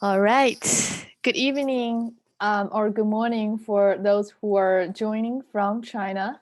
All right. Good evening or good morning for those who are joining from China.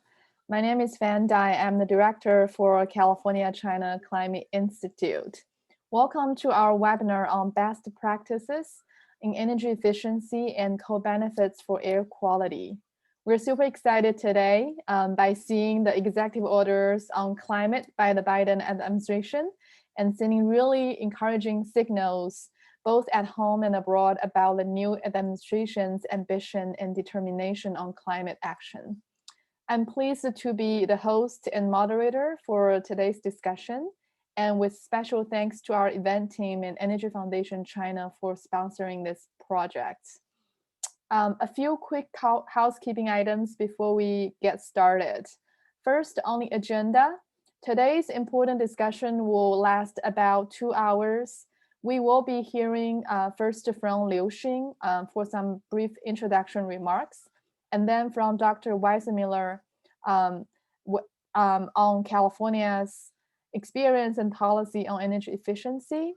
My name is Fan Dai. I'm the director for California China Climate Institute. Welcome to our webinar on best practices in energy efficiency and co-benefits for air quality. We're super excited today by seeing the executive orders on climate by the Biden administration and sending really encouraging signals both at home and abroad about the new administration's ambition and determination on climate action. I'm pleased to be the host and moderator for today's discussion, and with special thanks to our event team and Energy Foundation China for sponsoring this project. A few quick housekeeping items before we get started. First, on the agenda, today's important discussion will last about 2 hours. We will be hearing first from Liu Xing for some brief introduction remarks, and then from Dr. Weissmiller on California's experience and policy on energy efficiency,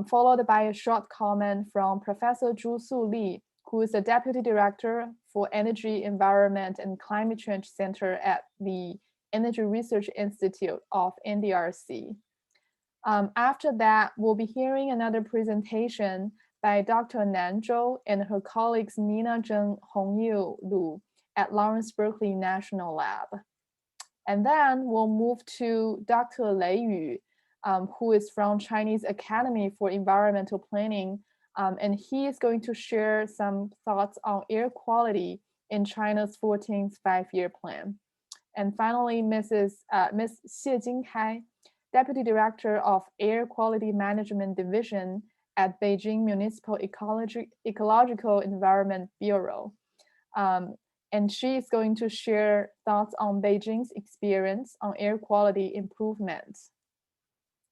followed by a short comment from Professor Zhu Su Li, who is the Deputy Director for Energy, Environment, and Climate Change Center at the Energy Research Institute of NDRC. After that, we'll be hearing another presentation by Dr. Nan Zhou and her colleagues Nina Zheng, Hongyu Lu at Lawrence Berkeley National Lab. And then we'll move to Dr. Lei Yu, who is from Chinese Academy for Environmental Planning, and he is going to share some thoughts on air quality in China's 14th five-year plan. And finally, Ms. Xie Jingkai, Deputy Director of Air Quality Management Division at Beijing Municipal Ecological Environment Bureau. And she is going to share thoughts on Beijing's experience on air quality improvement.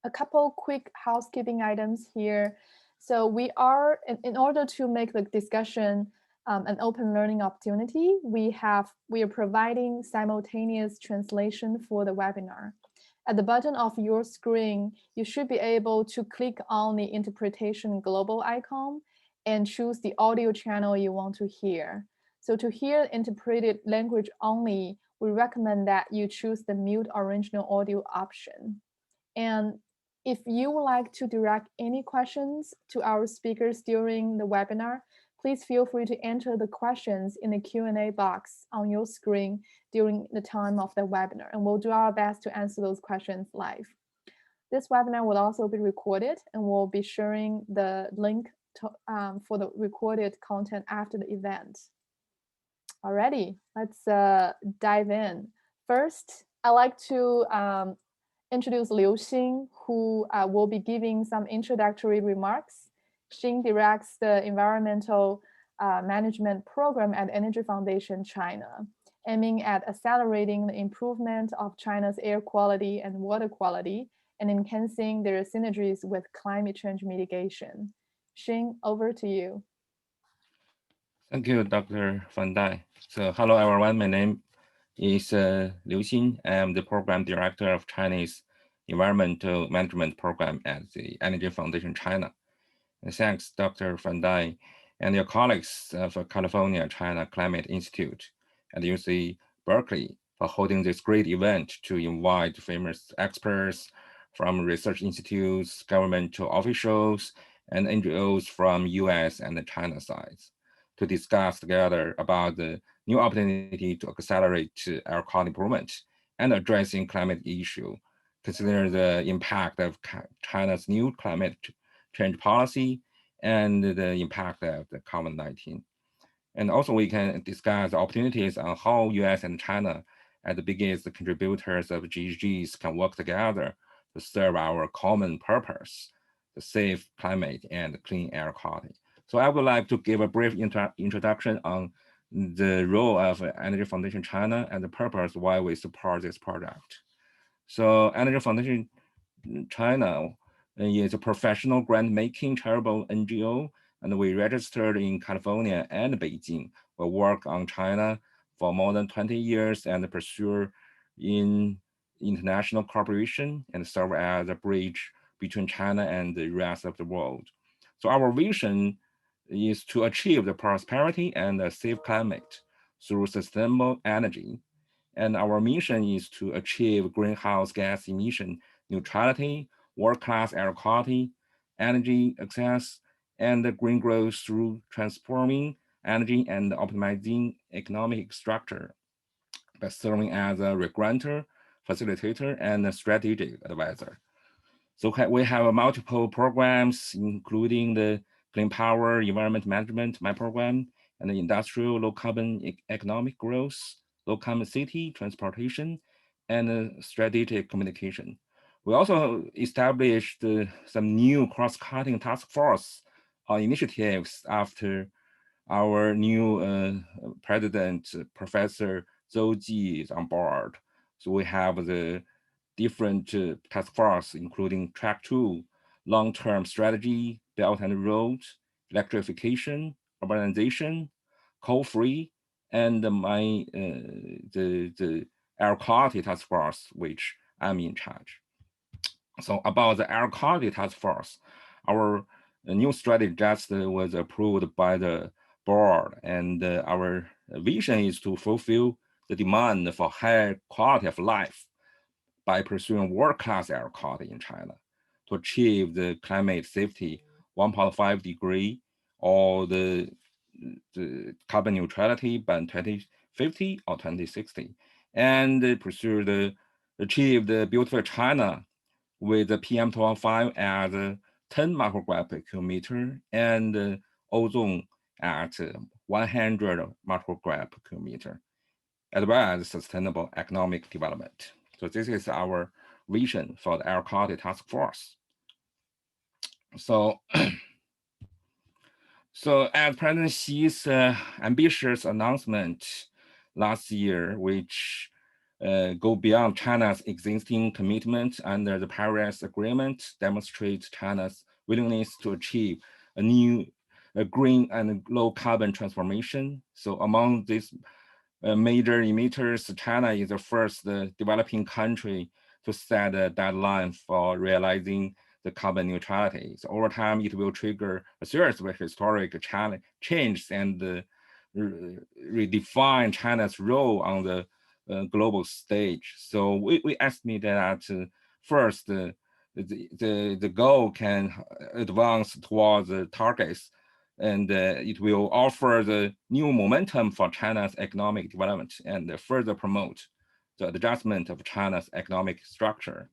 A couple quick housekeeping items here. So we are, in order to make the discussion an open learning opportunity, we are providing simultaneous translation for the webinar. At the bottom of your screen, you should be able to click on the interpretation global icon and choose the audio channel you want to hear. So to hear interpreted language only, we recommend that you choose the mute original audio option. And if you would like to direct any questions to our speakers during the webinar, please feel free to enter the questions in the Q&A box on your screen during the time of the webinar, and we'll do our best to answer those questions live. This webinar will also be recorded, and we'll be sharing the link for the recorded content after the event. Alrighty, let's dive in. First, I'd like to introduce Liu Xing, who will be giving some introductory remarks. Xing directs the Environmental Management Program at Energy Foundation China, aiming at accelerating the improvement of China's air quality and water quality and enhancing their synergies with climate change mitigation. Xing, over to you. Thank you, Dr. Fan Dai. So hello, everyone. My name is Liu Xin. I am the Program Director of Chinese Environmental Management Program at the Energy Foundation China. And thanks, Dr. Fan Dai and your colleagues for California China Climate Institute at UC Berkeley for holding this great event to invite famous experts from research institutes, governmental officials, and NGOs from US and China sides to discuss together about the new opportunity to accelerate air quality improvement and addressing climate issue, consider the impact of China's new climate change policy and the impact of the COVID-19. And also we can discuss opportunities on how US and China as the biggest contributors of GHGs can work together to serve our common purpose, the safe climate and clean air quality. So I would like to give a brief introduction on the role of Energy Foundation China and the purpose why we support this project. So Energy Foundation China is a professional grant-making charitable NGO, and we registered in California and Beijing. We work on China for more than 20 years and pursue in international cooperation and serve as a bridge between China and the rest of the world. So our vision is to achieve the prosperity and a safe climate through sustainable energy. And our mission is to achieve greenhouse gas emission neutrality, world-class air quality, energy access, and green growth through transforming energy and optimizing economic structure by serving as a regulator, facilitator, and a strategic advisor. So we have multiple programs, including the Clean Power Environment Management, my program, and the Industrial Low Carbon Economic Growth, Low Carbon City Transportation, and Strategic Communication. We also established some new cross-cutting task force initiatives after our new president, Professor Zhou Ji, is on board. So we have the different task force, including track 2, long-term strategy, Belt and Road, electrification, urbanization, coal-free, and the air quality task force, which I'm in charge. So about the air quality task force, our new strategy just was approved by the board, and our vision is to fulfill the demand for higher quality of life by pursuing world-class air quality in China to achieve the climate safety 1.5 degree or the carbon neutrality by 2050 or 2060, and achieve the beautiful China with the PM2.5 at 10 microgram per kilometer and ozone at 100 microgram per kilometer, as well as sustainable economic development. So this is our vision for the air quality task force. So, as President Xi's ambitious announcement last year, which go beyond China's existing commitment under the Paris Agreement, demonstrates China's willingness to achieve a green and low carbon transformation. So among these major emitters, China is the first developing country to set a deadline for realizing the carbon neutrality. So over time, it will trigger a series of historic changes and redefine China's role on the global stage. So we estimate that first, the goal can advance towards the targets, and it will offer the new momentum for China's economic development and further promote the adjustment of China's economic structure.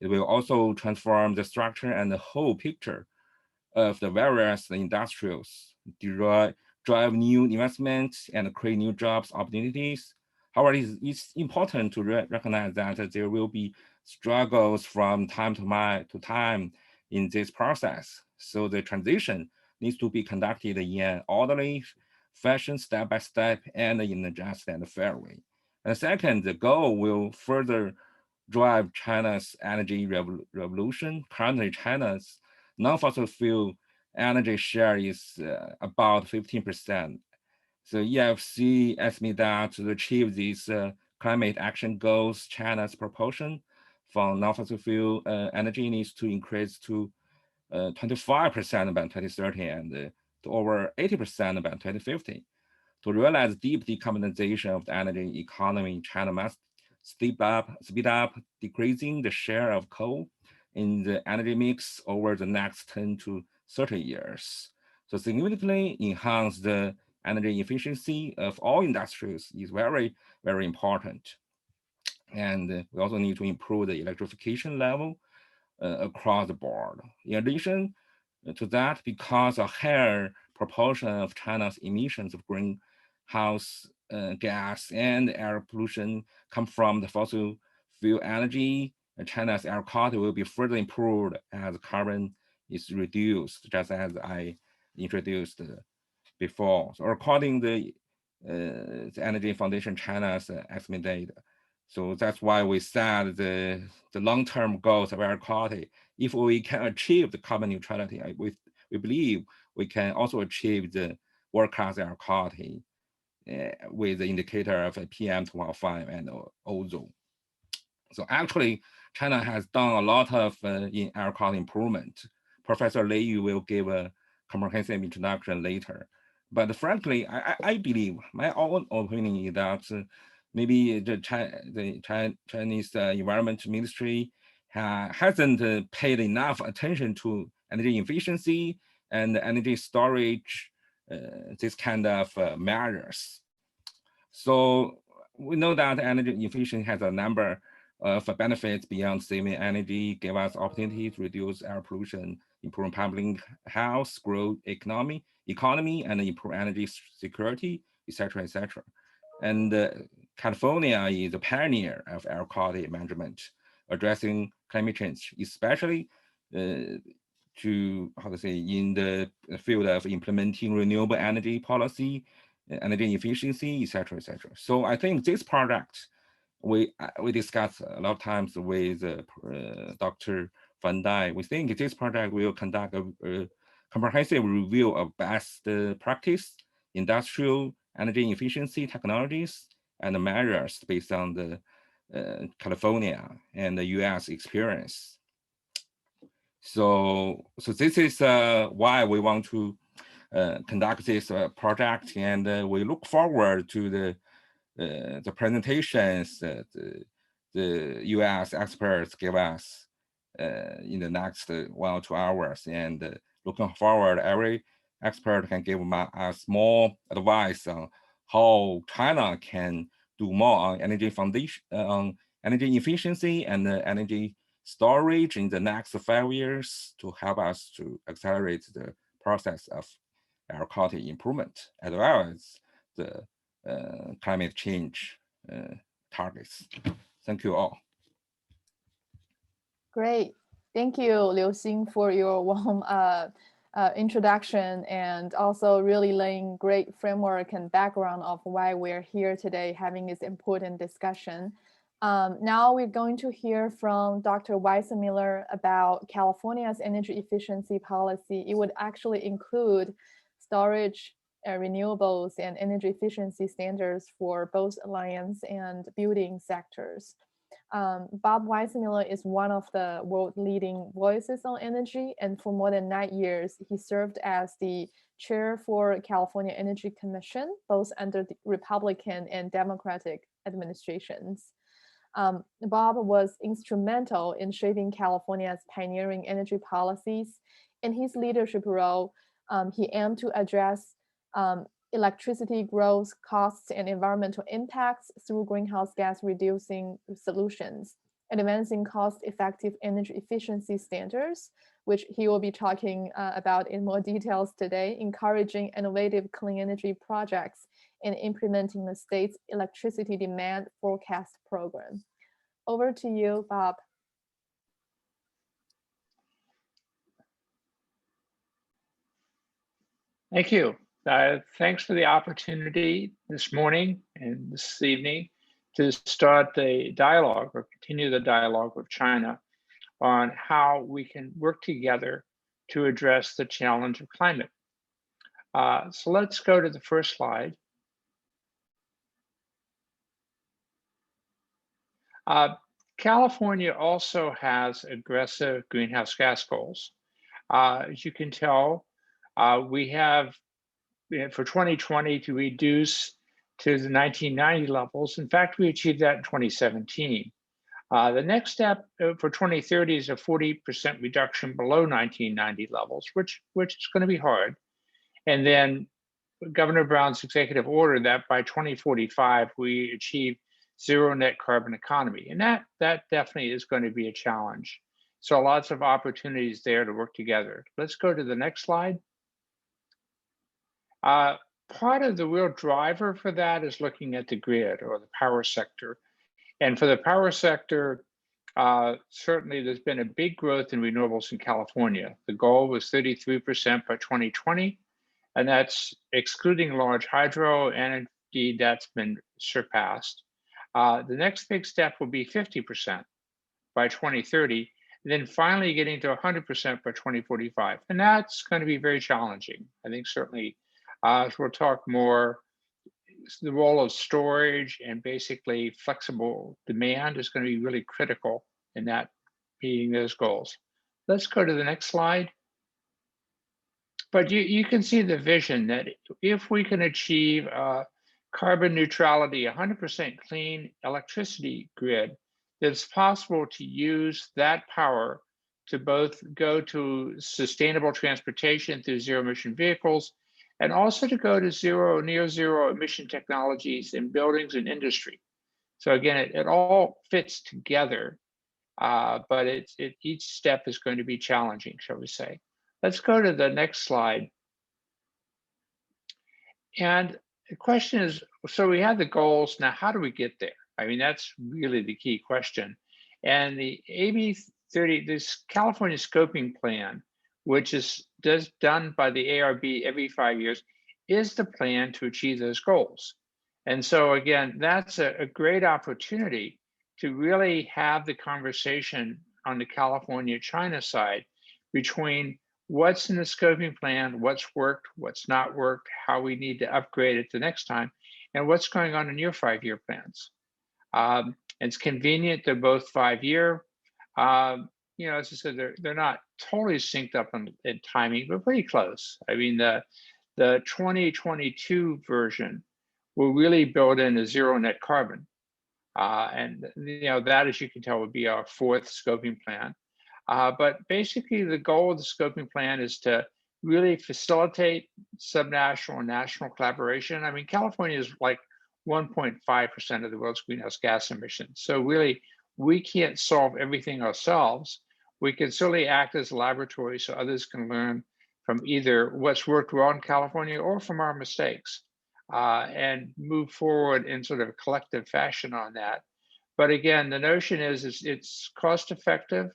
It will also transform the structure and the whole picture of the various industrials, drive new investments and create new jobs opportunities. However, it's important to recognize that there will be struggles from time to time in this process. So the transition needs to be conducted in an orderly fashion, step by step, and in a just and fair way. And second, the goal will further drive China's energy revolution. Currently, China's non-fossil fuel energy share is about 15%. So EFC estimates that to achieve these climate action goals, China's proportion from non-fossil fuel energy needs to increase to 25% by 2030 and to over 80% by 2050. To realize deep decarbonization of the energy economy, China must speed up decreasing the share of coal in the energy mix over the next 10 to 30 years. So significantly enhance the energy efficiency of all industries is very, very important. And we also need to improve the electrification level across the board. In addition to that, because a higher proportion of China's emissions of greenhouse gas and air pollution come from the fossil fuel energy, China's air quality will be further improved as carbon is reduced, just as I introduced before. So according to the Energy Foundation China's estimate data, so that's why we set the long-term goals of air quality. If we can achieve the carbon neutrality, we believe we can also achieve the world-class air quality with the indicator of PM2.5 and ozone. So actually, China has done a lot of in air quality improvement. Professor Lei Yu will give comprehensive introduction later. But frankly, I believe my own opinion is that maybe the Chinese Environment Ministry hasn't paid enough attention to energy efficiency and energy storage, this kind of measures. So we know that energy efficiency has a number of benefits beyond saving energy, give us opportunities to reduce air pollution, improve public health, grow economy, and improve energy security, etc., etc. And California is a pioneer of air quality management, addressing climate change, especially in the field of implementing renewable energy policy, energy efficiency, etc., etc. So I think this project we discussed a lot of times with Dr. Van Dai. We think this project will conduct a comprehensive review of best practice, industrial energy efficiency technologies, and measures based on the California and the US experience. So this is why we want to conduct this project, and we look forward to the presentations that the US experts give us in the next 1 or 2 hours, and looking forward, every expert can give us more advice on how China can do more on energy foundation, on energy efficiency and energy storage in the next 5 years to help us to accelerate the process of air quality improvement, as well as the climate change targets. Thank you all. Great. Thank you, Liu Xin, for your warm introduction, and also really laying great framework and background of why we're here today having this important discussion. Now we're going to hear from Dr. Weissmiller about California's energy efficiency policy. It would actually include storage, renewables, and energy efficiency standards for both alliance and building sectors. Bob Weissmiller is one of the world leading voices on energy, and for more than 9 years, he served as the chair for California Energy Commission, both under the Republican and Democratic administrations. Bob was instrumental in shaping California's pioneering energy policies. In his leadership role, he aimed to address electricity growth costs and environmental impacts through greenhouse gas reducing solutions, advancing cost-effective energy efficiency standards, which he will be talking about in more details today, encouraging innovative clean energy projects, and implementing the state's electricity demand forecast program. Over to you, Bob. Thank you. Thanks for the opportunity this morning and this evening to start the dialogue or continue the dialogue with China on how we can work together to address the challenge of climate. So let's go to the first slide. California also has aggressive greenhouse gas goals. As you can tell, we have for 2020 to reduce to the 1990 levels. In fact, we achieved that in 2017. The next step for 2030 is a 40% reduction below 1990 levels, which is going to be hard. And then Governor Brown's executive order that by 2045, we achieve zero net carbon economy. And that definitely is going to be a challenge. So lots of opportunities there to work together. Let's go to the next slide. Part of the real driver for that is looking at the grid or the power sector. And for the power sector, certainly there's been a big growth in renewables in California. The goal was 33% by 2020, and that's excluding large hydro, and indeed that's been surpassed. The next big step will be 50% by 2030, and then finally getting to 100% by 2045. And that's going to be very challenging. I think certainly as we'll talk more, the role of storage and basically flexible demand is going to be really critical in that meeting those goals. Let's go to the next slide. But you can see the vision that if we can achieve carbon neutrality, 100% clean electricity grid, that it's possible to use that power to both go to sustainable transportation through zero emission vehicles, and also to go to near zero emission technologies in buildings and industry. So again, it all fits together, but each step is going to be challenging, shall we say. Let's go to the next slide. And the question is, so we have the goals, now how do we get there? I mean, that's really the key question. And the AB30, this California Scoping Plan, which is done by the ARB every 5 years, is the plan to achieve those goals. And so again, that's a great opportunity to really have the conversation on the California-China side between what's in the scoping plan, what's worked, what's not worked, how we need to upgrade it the next time, and what's going on in your 5-year plans. It's convenient, they're both 5-year. You know, as I said, they're not totally synced up in timing, but pretty close. I mean, the 2022 version will really build in a zero net carbon. And you know, that, as you can tell, would be our 4th scoping plan. But basically, the goal of the scoping plan is to really facilitate subnational and national collaboration. I mean, California is like 1.5% of the world's greenhouse gas emissions. So really, we can't solve everything ourselves. We can certainly act as a laboratory so others can learn from either what's worked well in California or from our mistakes, and move forward in sort of a collective fashion on that. But again, the notion is it's cost effective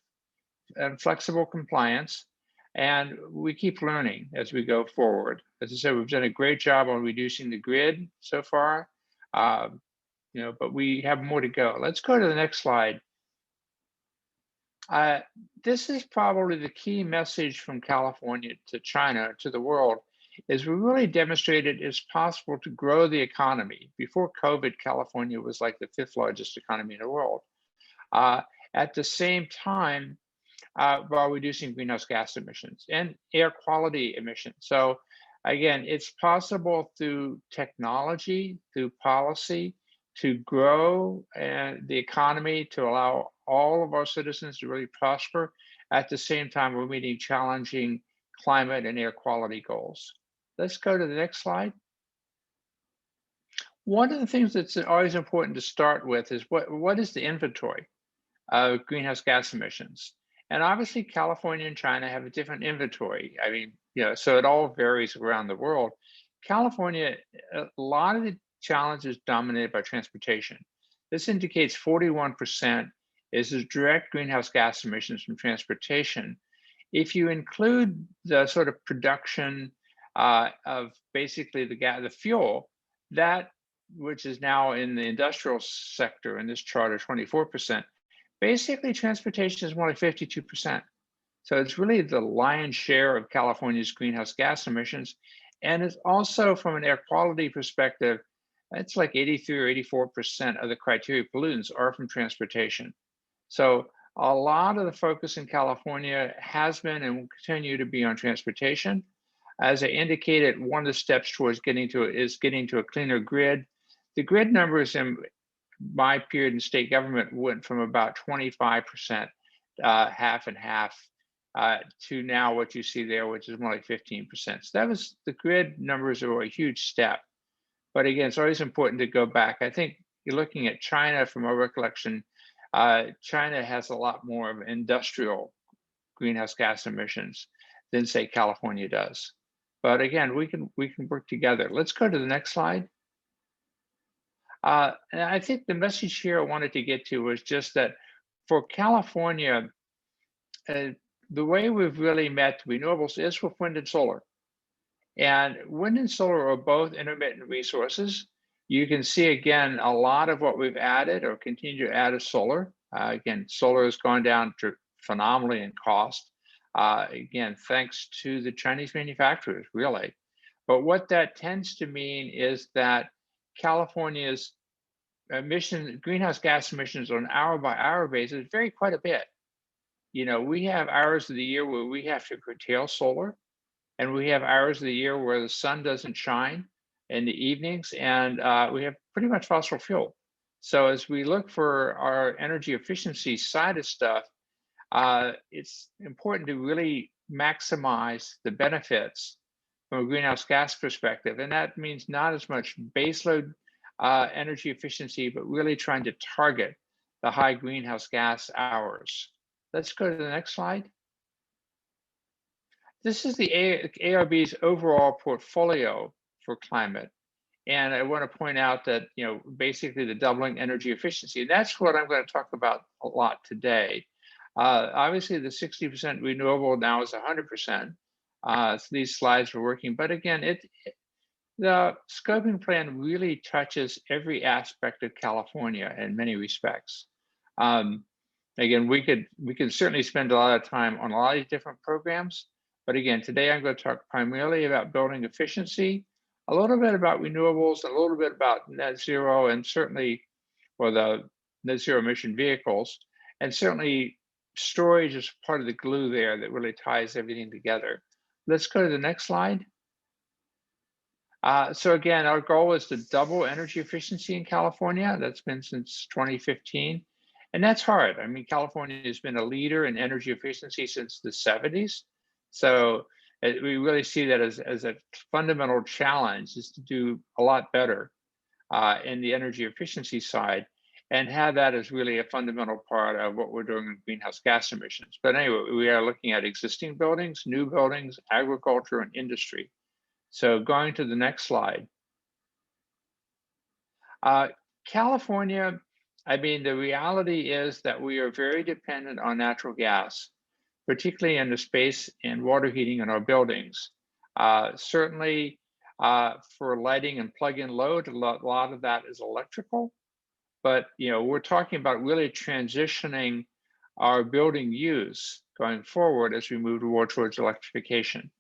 and flexible compliance, and we keep learning as we go forward. As I said, we've done a great job on reducing the grid so far, you know, but we have more to go. Let's go to the next slide. This is probably the key message from California to China, to the world, is we really demonstrated it's possible to grow the economy. Before COVID, California was like the 5th largest economy in the world. At the same time, while reducing greenhouse gas emissions and air quality emissions. So again, it's possible through technology, through policy, to grow the economy, to allow all of our citizens to really prosper. At the same time, we're meeting challenging climate and air quality goals. Let's go to the next slide. One of the things that's always important to start with is what is the inventory of greenhouse gas emissions? And obviously, California and China have a different inventory. I mean, you know, so it all varies around the world. California, a lot of the challenges dominated by transportation. This indicates 41% is the direct greenhouse gas emissions from transportation. If you include the sort of production of basically the fuel, that which is now in the industrial sector in this chart of 24%, basically transportation is more like 52%. So it's really the lion's share of California's greenhouse gas emissions. And it's also, from an air quality perspective, it's like 83 or 84% of the criteria pollutants are from transportation. So a lot of the focus in California has been and will continue to be on transportation. As I indicated, one of the steps towards getting to a cleaner grid. The grid numbers in my period in state government went from about 25%, half and half, to now what you see there, which is more like 15%. So that was, the grid numbers are a huge step. But again, it's always important to go back. I think you're looking at China from our recollection, China has a lot more of industrial greenhouse gas emissions than say California does. But again, we can work together. Let's go to the next slide. And I think the message here I wanted to get to was just that for California, the way we've really met renewables is with wind and solar. And wind and solar are both intermittent resources. You can see, again, a lot of what we've added or continue to add is solar. Again, solar has gone down phenomenally in cost. Again, thanks to the Chinese manufacturers, really. But what that tends to mean is that California's greenhouse gas emissions on an hour-by-hour basis vary quite a bit. You know, we have hours of the year where we have to curtail solar. And we have hours of the year where the sun doesn't shine in the evenings, and we have pretty much fossil fuel. So as we look for our energy efficiency side of stuff, it's important to really maximize the benefits from a greenhouse gas perspective. And that means not as much baseload energy efficiency, but really trying to target the high greenhouse gas hours. Let's go to the next slide. This is the ARB's overall portfolio for climate. And I want to point out that, basically the doubling energy efficiency, that's what I'm going to talk about a lot today. Obviously, the 60% renewable now is 100%. So these slides are working. But again, the scoping plan really touches every aspect of California in many respects. Again, we could certainly spend a lot of time on a lot of different programs. But again, today I'm going to talk primarily about building efficiency, a little bit about renewables, a little bit about net zero, and certainly, or the net zero emission vehicles, and certainly storage is part of the glue there that really ties everything together. Let's go to the next slide. So again, our goal is to double energy efficiency in California. That's been since 2015. And that's hard. I mean, California has been a leader in energy efficiency since the 70s. So we really see that as a fundamental challenge, is to do a lot better in the energy efficiency side, and have that as really a fundamental part of what we're doing in greenhouse gas emissions. But anyway, we are looking at existing buildings, new buildings, agriculture, and industry. So going to the next slide. California, I mean, the reality is that we are very dependent on natural gas, particularly in the space and water heating in our buildings. Certainly for lighting and plug-in load, a lot of that is electrical. But we're talking about really transitioning our building use going forward as we move towards electrification.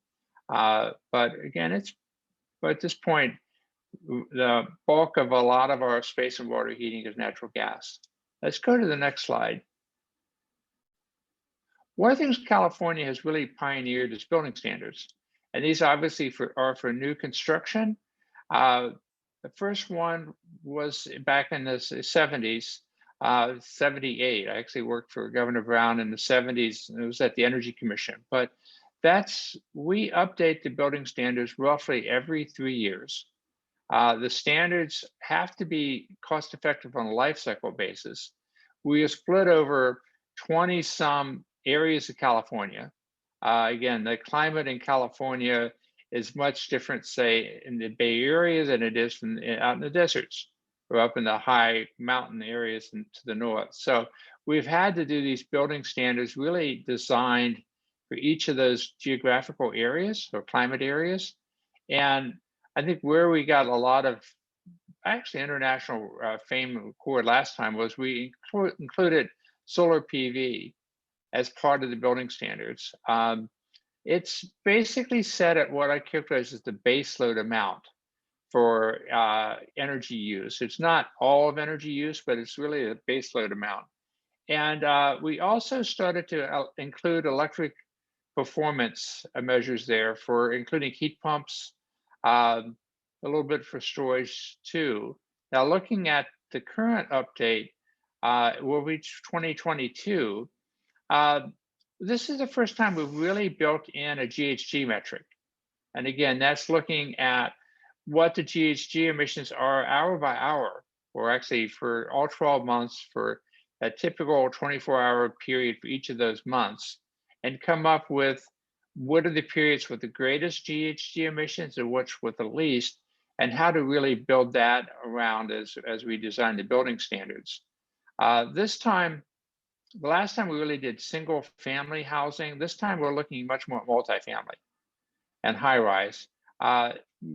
But again, at this point, the bulk of a lot of our space and water heating is natural gas. Let's go to the next slide. One of the things California has really pioneered is building standards. And these obviously are for new construction. The first one was back in the 70s, 78. I actually worked for Governor Brown in the 70s, and it was at the Energy Commission. But we update the building standards roughly every 3 years. The standards have to be cost effective on a life cycle basis. We are split over 20 some areas of California. Again, the climate in California is much different, say, in the Bay Area than it is out in the deserts or up in the high mountain areas to the north. So we've had to do these building standards really designed for each of those geographical areas or climate areas. And I think where we got a lot of actually international fame and accord last time was we included solar PV as part of the building standards. It's basically set at what I characterize as the baseload amount for energy use. It's not all of energy use, but it's really a baseload amount. And we also started to include electric performance measures there, for including heat pumps, a little bit for storage too. Now, looking at the current update, we'll reach 2022. This is the first time we've really built in a GHG metric. And again, that's looking at what the GHG emissions are hour by hour, or actually for all 12 months for a typical 24-hour period for each of those months, and come up with what are the periods with the greatest GHG emissions and which with the least, and how to really build that around as we design the building standards. The last time we really did single family housing. This time we're looking much more at multifamily and high rise.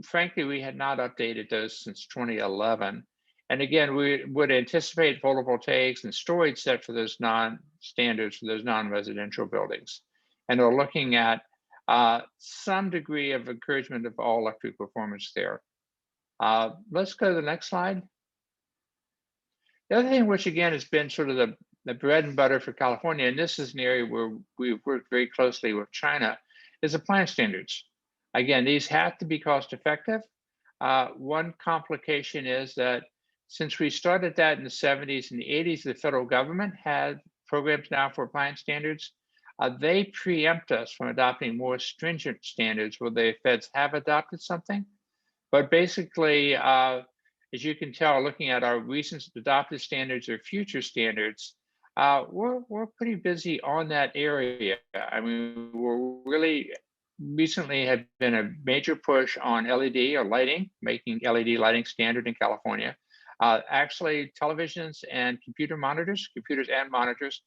Frankly, we had not updated those since 2011. And again, we would anticipate photovoltaics and storage set for those non-standards for those non-residential buildings. And we're looking at some degree of encouragement of all electric performance there. Let's go to the next slide. The other thing, which again has been sort of the bread and butter for California, and this is an area where we've worked very closely with China, is appliance standards. Again, these have to be cost effective. One complication is that since we started that in the 70s and the 80s, the federal government had programs now for appliance standards. They preempt us from adopting more stringent standards where the feds have adopted something. But basically, as you can tell, looking at our recent adopted standards or future standards, we're pretty busy on that area. I mean, we're really recently have been a major push on LED or lighting, making LED lighting standard in California. Actually, televisions and computers and monitors.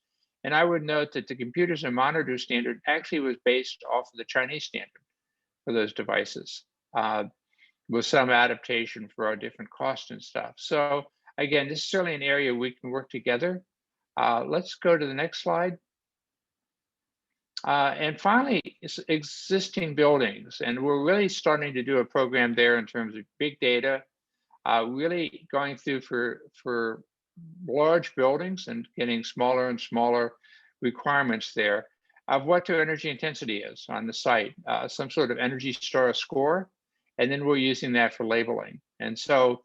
And I would note that the computers and monitors standard actually was based off of the Chinese standard for those devices, with some adaptation for our different costs and stuff. So again, this is certainly an area we can work together. Let's go to the next slide. And finally, existing buildings. And we're really starting to do a program there in terms of big data, really going through for large buildings and getting smaller and smaller requirements there of what their energy intensity is on the site, some sort of Energy Star score, and then we're using that for labeling. And so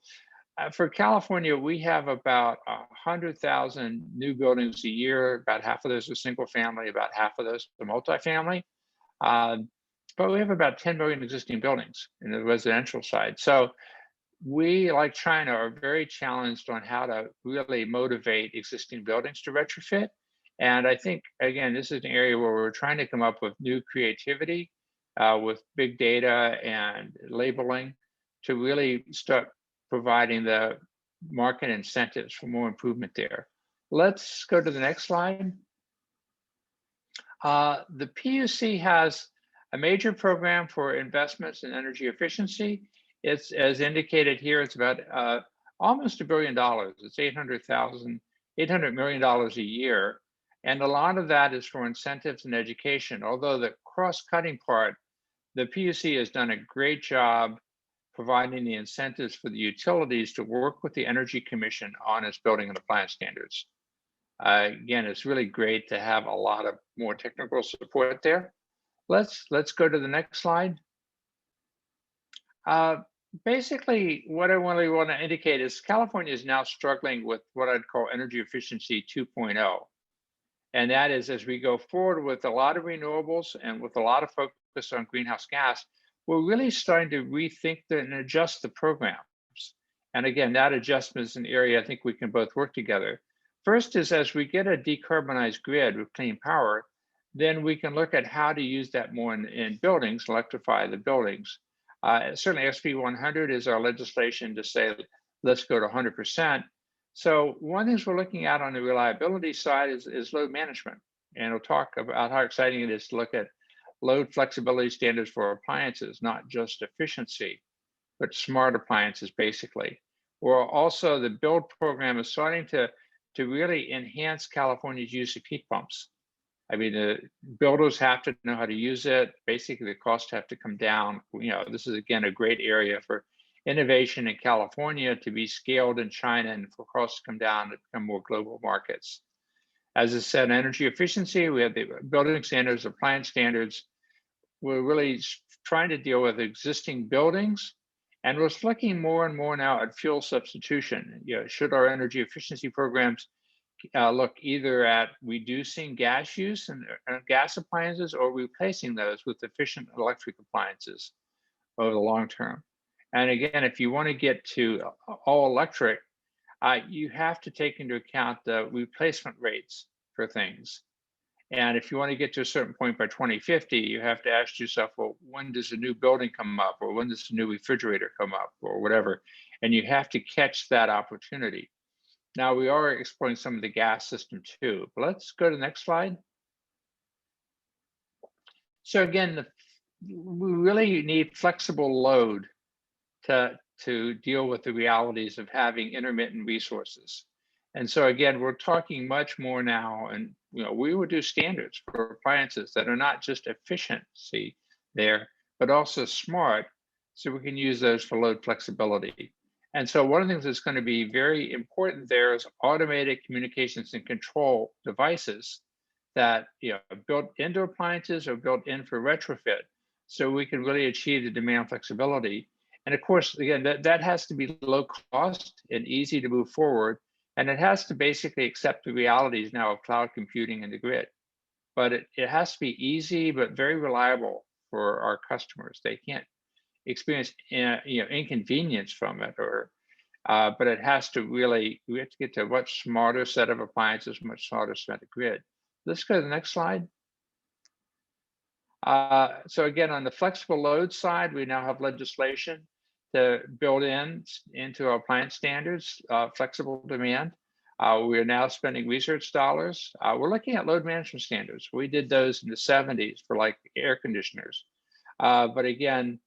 for California, we have about 100,000 new buildings a year. About half of those are single family, about half of those are multifamily. But we have about 10 million existing buildings in the residential side. So we, like China, are very challenged on how to really motivate existing buildings to retrofit. And I think, again, this is an area where we're trying to come up with new creativity with big data and labeling to really start providing the market incentives for more improvement there. Let's go to the next slide. The PUC has a major program for investments in energy efficiency. It's, as indicated here, it's about almost $1 billion. It's $800 million a year. And a lot of that is for incentives and education. Although the cross-cutting part, the PUC has done a great job providing the incentives for the utilities to work with the Energy Commission on its building and appliance standards. Again, it's really great to have a lot of more technical support there. Let's go to the next slide. Basically, what I really want to indicate is California is now struggling with what I'd call energy efficiency 2.0. And that is, as we go forward with a lot of renewables and with a lot of focus on greenhouse gas, we're really starting to rethink and adjust the programs. And again, that adjustment is an area I think we can both work together. First is, as we get a decarbonized grid with clean power, then we can look at how to use that more in buildings, electrify the buildings. Certainly SB 100 is our legislation to say, let's go to 100%. So one thing we're looking at on the reliability side is load management. And we'll talk about how exciting it is to look at load flexibility standards for appliances, not just efficiency, but smart appliances, basically. Or also the build program is starting to really enhance California's use of heat pumps. I mean, the builders have to know how to use it. Basically, the costs have to come down. You know, this is, again, a great area for innovation in California to be scaled in China and for costs to come down to become more global markets. As I said, energy efficiency, we have the building standards, appliance standards. We're really trying to deal with existing buildings, and we're looking more and more now at fuel substitution. You know, should our energy efficiency programs look either at reducing gas use and gas appliances or replacing those with efficient electric appliances over the long term. And again, if you want to get to all electric, you have to take into account the replacement rates for things. And if you want to get to a certain point by 2050, you have to ask yourself, well, when does a new building come up, or when does a new refrigerator come up, or whatever? And you have to catch that opportunity. Now, we are exploring some of the gas system too, but let's go to the next slide. So again, we really need flexible load to deal with the realities of having intermittent resources. And so again, we're talking much more now, and you know, we would do standards for appliances that are not just efficiency there, but also smart, so we can use those for load flexibility. And so one of the things that's going to be very important there is automated communications and control devices that, you know, built into appliances or built in for retrofit, so we can really achieve the demand flexibility. And of course, again, that has to be low cost and easy to move forward. And it has to basically accept the realities now of cloud computing and the grid. But it has to be easy, but very reliable for our customers. They can't experience inconvenience from it, but it has to really, we have to get to a much smarter set of appliances, much smarter set of grid. Let's go to the next slide. So again, on the flexible load side, we now have legislation to build into our appliance standards, flexible demand. We are now spending research dollars. We're looking at load management standards. We did those in the 70s for like air conditioners. But again,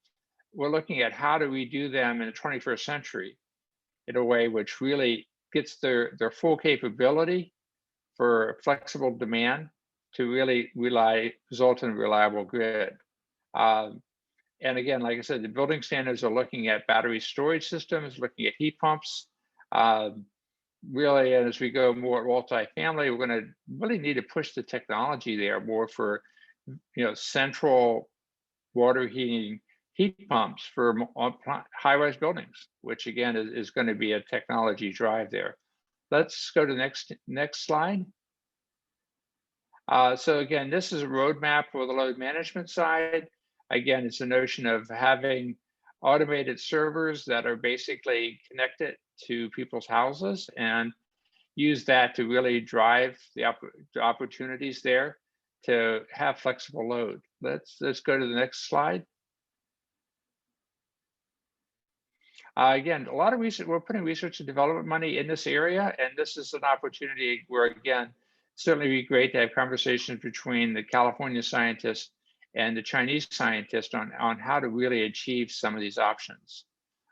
we're looking at how do we do them in the 21st century in a way which really gets their full capability for flexible demand to really result in a reliable grid. And again, like I said, the building standards are looking at battery storage systems, looking at heat pumps. Really, as we go more multi-family, we're going to really need to push the technology there more for, central water heating heat pumps for high-rise buildings, which again is going to be a technology drive there. Let's go to the next slide. So again, this is a roadmap for the load management side. Again, it's a notion of having automated servers that are basically connected to people's houses and use that to really drive the opportunities there to have flexible load. Let's go to the next slide. Again, a lot of research, we're putting research and development money in this area, and this is an opportunity where, again, certainly be great to have conversations between the California scientists and the Chinese scientists on how to really achieve some of these options.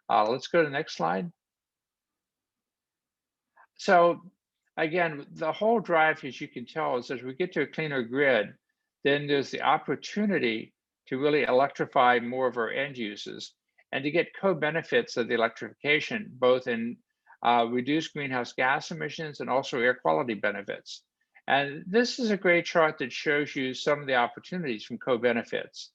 Let's go to the next slide. So again, the whole drive, as you can tell, is as we get to a cleaner grid, then there's the opportunity to really electrify more of our end uses and to get co-benefits of the electrification, both in reduced greenhouse gas emissions and also air quality benefits. And this is a great chart that shows you some of the opportunities from co-benefits.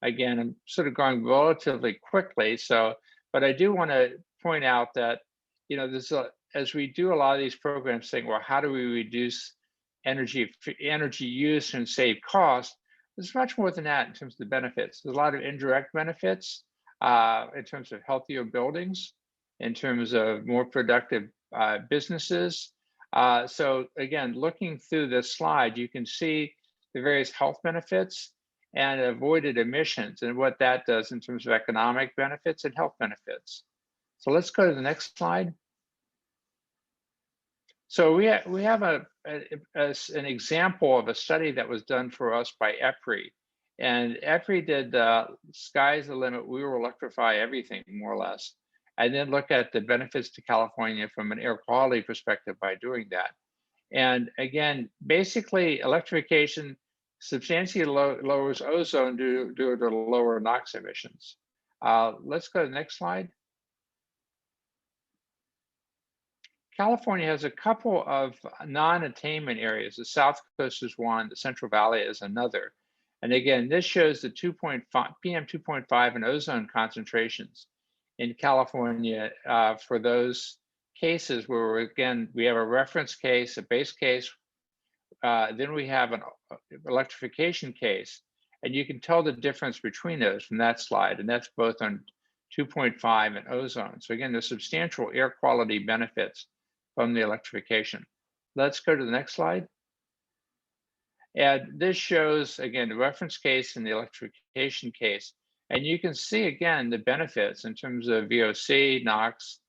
Again, I'm sort of going relatively quickly, but I do want to point out that, as we do a lot of these programs saying, well, how do we reduce energy use and save cost? There's much more than that in terms of the benefits. There's a lot of indirect benefits in terms of healthier buildings, in terms of more productive businesses. So again, looking through this slide, you can see the various health benefits and avoided emissions and what that does in terms of economic benefits and health benefits. So let's go to the next slide. So we have an example of a study that was done for us by EPRI. And EPRI did sky's the limit, we will electrify everything more or less, and then look at the benefits to California from an air quality perspective by doing that. And again, basically electrification substantially lowers ozone due to lower NOx emissions. Let's go to the next slide. California has a couple of non-attainment areas. The South Coast is one, the Central Valley is another. And again, this shows the PM 2.5 and ozone concentrations in California for those cases where, again, we have a reference case, a base case, then we have an electrification case. And you can tell the difference between those from that slide, and that's both on 2.5 and ozone. So again, there's substantial air quality benefits from the electrification. Let's go to the next slide. And this shows, again, the reference case and the electrification case. And you can see, again, the benefits in terms of VOC, NOx.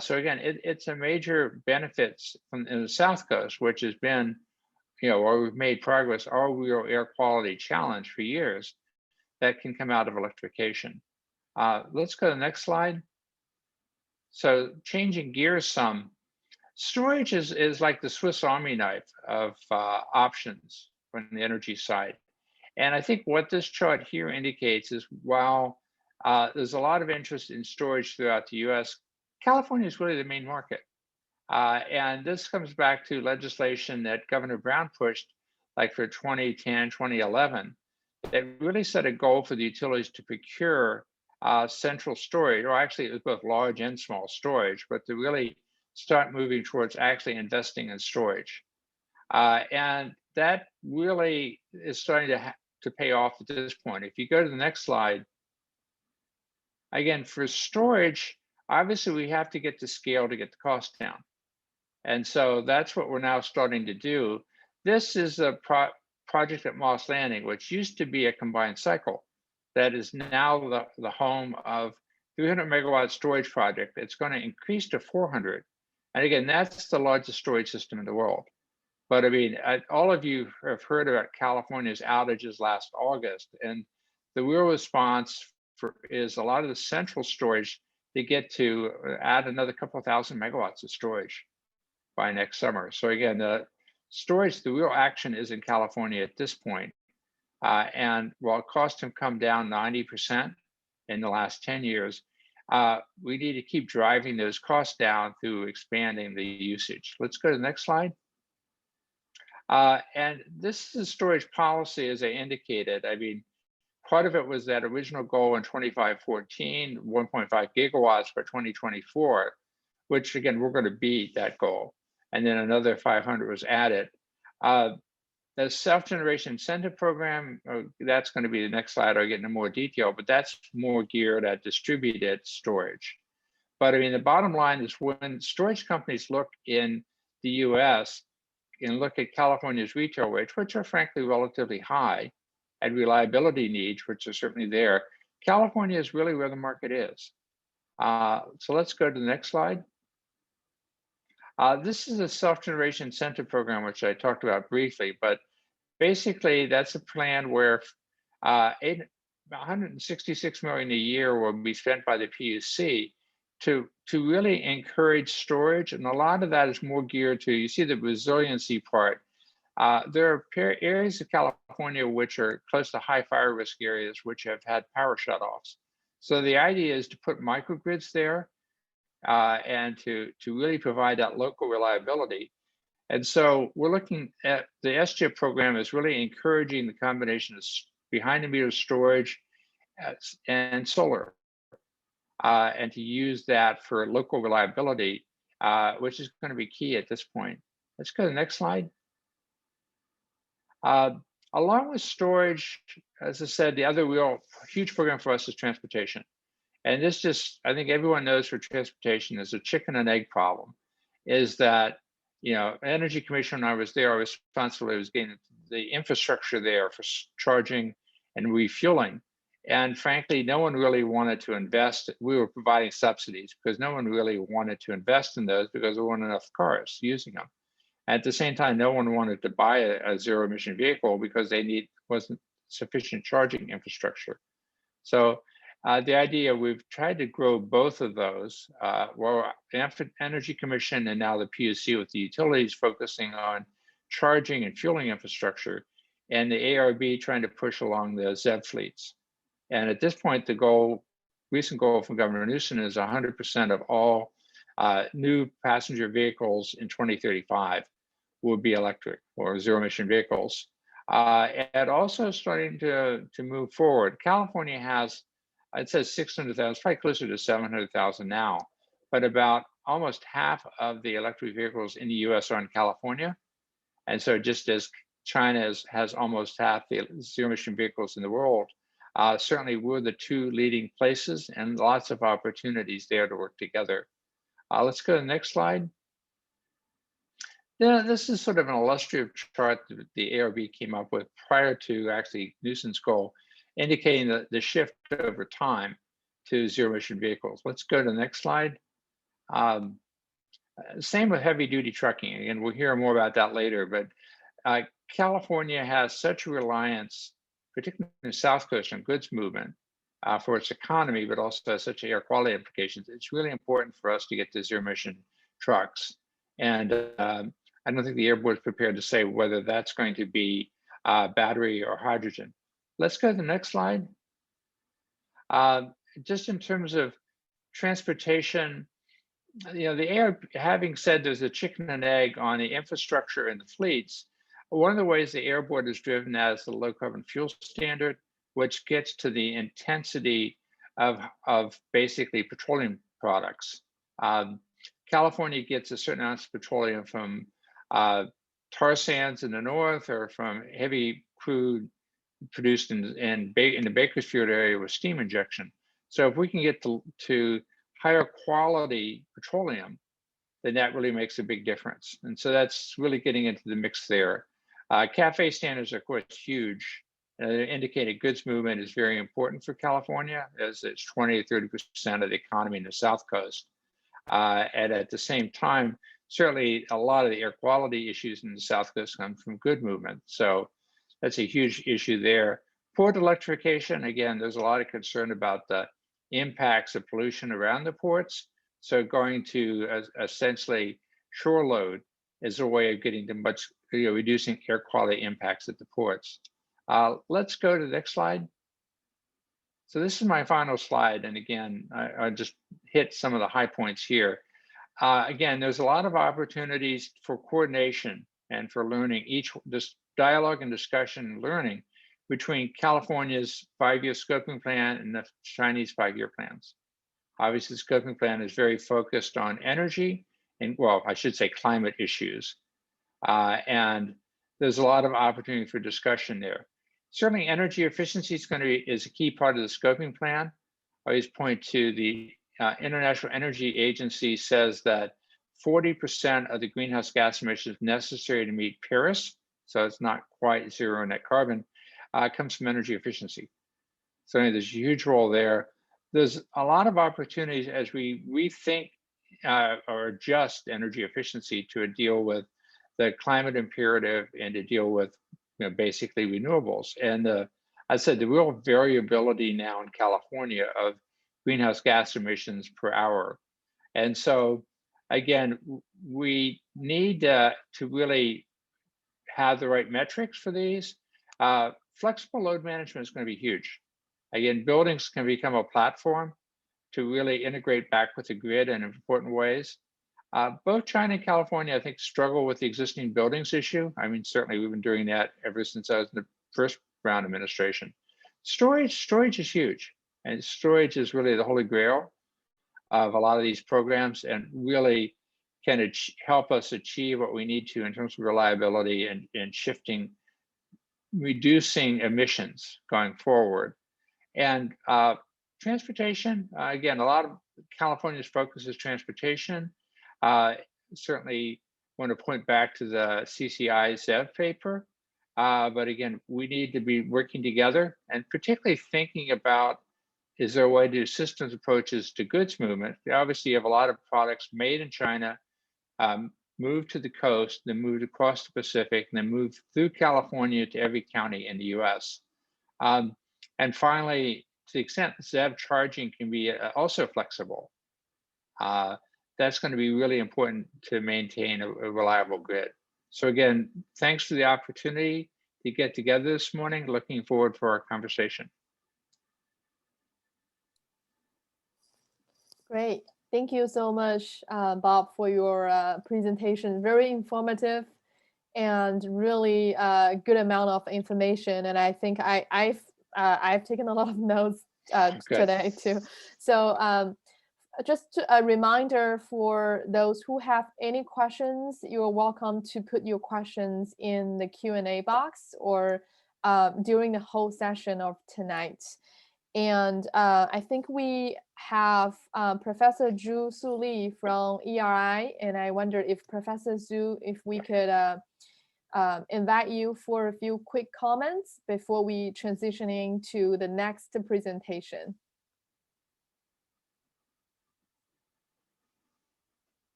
So again, it's a major benefits in the South Coast, which has been, where we've made progress, our real air quality challenge for years that can come out of electrification. Let's go to the next slide. So changing gears some, storage is like the Swiss Army knife of options from the energy side. And I think what this chart here indicates is while there's a lot of interest in storage throughout the US, California is really the main market. And this comes back to legislation that Governor Brown pushed like for 2010, 2011, that really set a goal for the utilities to procure central storage, or actually it was both large and small storage, but to really start moving towards actually investing in storage. And that really is starting to pay off at this point. If you go to the next slide, again, for storage, obviously we have to get to scale to get the cost down. And so that's what we're now starting to do. This is a project at Moss Landing, which used to be a combined cycle, that is now the home of 300 megawatt storage project. It's going to increase to 400. And again, that's the largest storage system in the world. But I mean, all of you have heard about California's outages last August, and the real response is a lot of the central storage to get to add another couple of thousand megawatts of storage by next summer. So again, the storage, the real action is in California at this point. And while costs have come down 90% in the last 10 years, we need to keep driving those costs down through expanding the usage. Let's go to the next slide. And this is storage policy, as I indicated. I mean, part of it was that original goal in 2514, 1.5 gigawatts for 2024, which again, we're going to beat that goal. And then another 500 was added. The self-generation incentive program, that's going to be the next slide. I'll get into more detail, but that's more geared at distributed storage. But I mean, the bottom line is when storage companies look in the US and look at California's retail rates, which are frankly relatively high, and reliability needs, which are certainly there, California is really where the market is. So let's go to the next slide. This is a self-generation incentive program, which I talked about briefly, but basically that's a plan where 166 million a year will be spent by the PUC to really encourage storage. And a lot of that is more geared to, you see the resiliency part. There are areas of California which are close to high fire risk areas, which have had power shutoffs. So the idea is to put microgrids there and to really provide that local reliability. And so we're looking at the SGIP program is really encouraging the combination of behind the meter storage and solar, and to use that for local reliability, which is going to be key at this point. Let's go to the next slide. Along with storage, as I said, the other real huge program for us is transportation. And this just, I think everyone knows for transportation is a chicken and egg problem, is that, you know, Energy Commission, when I was there, I was responsible, it was getting the infrastructure there for charging and refueling. And frankly, no one really wanted to invest. We were providing subsidies because no one really wanted to invest in those because there weren't enough cars using them. At the same time, no one wanted to buy a zero emission vehicle because wasn't sufficient charging infrastructure. So the idea, we've tried to grow both of those. Well, the Energy Commission and now the PUC with the utilities focusing on charging and fueling infrastructure, and the ARB trying to push along the ZEV fleets. And at this point, the recent goal from Governor Newsom is 100% of all new passenger vehicles in 2035 will be electric or zero emission vehicles. And also starting to move forward. California has, it says 600,000, it's probably closer to 700,000 now, but about almost half of the electric vehicles in the US are in California. And so just as China has almost half the zero emission vehicles in the world, certainly we're the two leading places and lots of opportunities there to work together. Let's go to the next slide. Yeah, this is sort of an illustrative chart that the ARB came up with prior to actually Newsom's goal, indicating the shift over time to zero emission vehicles. Let's go to the next slide. Same with heavy duty trucking. Again, we'll hear more about that later, but California has such a reliance, particularly in the South Coast, on goods movement for its economy, but also has such air quality implications. It's really important for us to get to zero emission trucks. And I don't think the Air Board is prepared to say whether that's going to be battery or hydrogen. Let's go to the next slide. Just in terms of transportation, you know, the ARB, having said there's a chicken and egg on the infrastructure and the fleets, One of the ways the Air Board is driven that is the low carbon fuel standard, which gets to the intensity of basically petroleum products. California gets a certain amount of petroleum from tar sands in the north or from heavy crude produced in the Bakersfield area with steam injection. So if we can get to higher quality petroleum, then that really makes a big difference. And so that's really getting into the mix there. CAFE standards are, of course, huge. Indicated goods movement is very important for California, as it's 20 to 30% of the economy in the South Coast. And at the same time, certainly a lot of the air quality issues in the South Coast come from good movement. So that's a huge issue there. Port electrification, again, there's a lot of concern about the impacts of pollution around the ports. So going to essentially shore load is a way of getting to much, reducing air quality impacts at the ports. Let's go to the next slide. So this is my final slide. And again, I just hit some of the high points here. Again, there's a lot of opportunities for coordination and for learning, this dialogue and discussion and learning between California's 5-year scoping plan and the Chinese 5-year plans. Obviously, the scoping plan is very focused on energy and, well, I should say climate issues. And there's a lot of opportunity for discussion there. Certainly energy efficiency is a key part of the scoping plan. I always point to the International Energy Agency says that 40% of the greenhouse gas emissions necessary to meet Paris, so it's not quite zero net carbon, comes from energy efficiency. So there's a huge role there. There's a lot of opportunities as we rethink or adjust energy efficiency to deal with the climate imperative and to deal with basically renewables. And I said the real variability now in California of greenhouse gas emissions per hour. And so again, we need to really have the right metrics for these. Flexible load management is going to be huge. Again, buildings can become a platform to really integrate back with the grid in important ways. Both China and California, I think, struggle with the existing buildings issue. I mean, certainly we've been doing that ever since I was in the first Brown administration. Storage is huge. And storage is really the holy grail of a lot of these programs and really can help us achieve what we need to in terms of reliability and reducing emissions going forward. And transportation, again, a lot of California's focus is transportation. Certainly want to point back to the CCI-ZEV paper. But again, we need to be working together and particularly thinking about, is there a way to do systems approaches to goods movement? Obviously, you have a lot of products made in China, move to the coast, then moved across the Pacific, and then move through California to every county in the US. And finally, to the extent ZEV charging can be also flexible, that's going to be really important to maintain a reliable grid. So again, thanks for the opportunity to get together this morning. Looking forward for our conversation. Great. Thank you so much, Bob, for your presentation. Very informative and really good amount of information. And I think I've taken a lot of notes today too. So just a reminder for those who have any questions, you're welcome to put your questions in the Q&A box or during the whole session of tonight. And I think we have Professor Zhu Suli from ERI, and I wonder if Professor Zhu, if we could invite you for a few quick comments before we transitioning to the next presentation.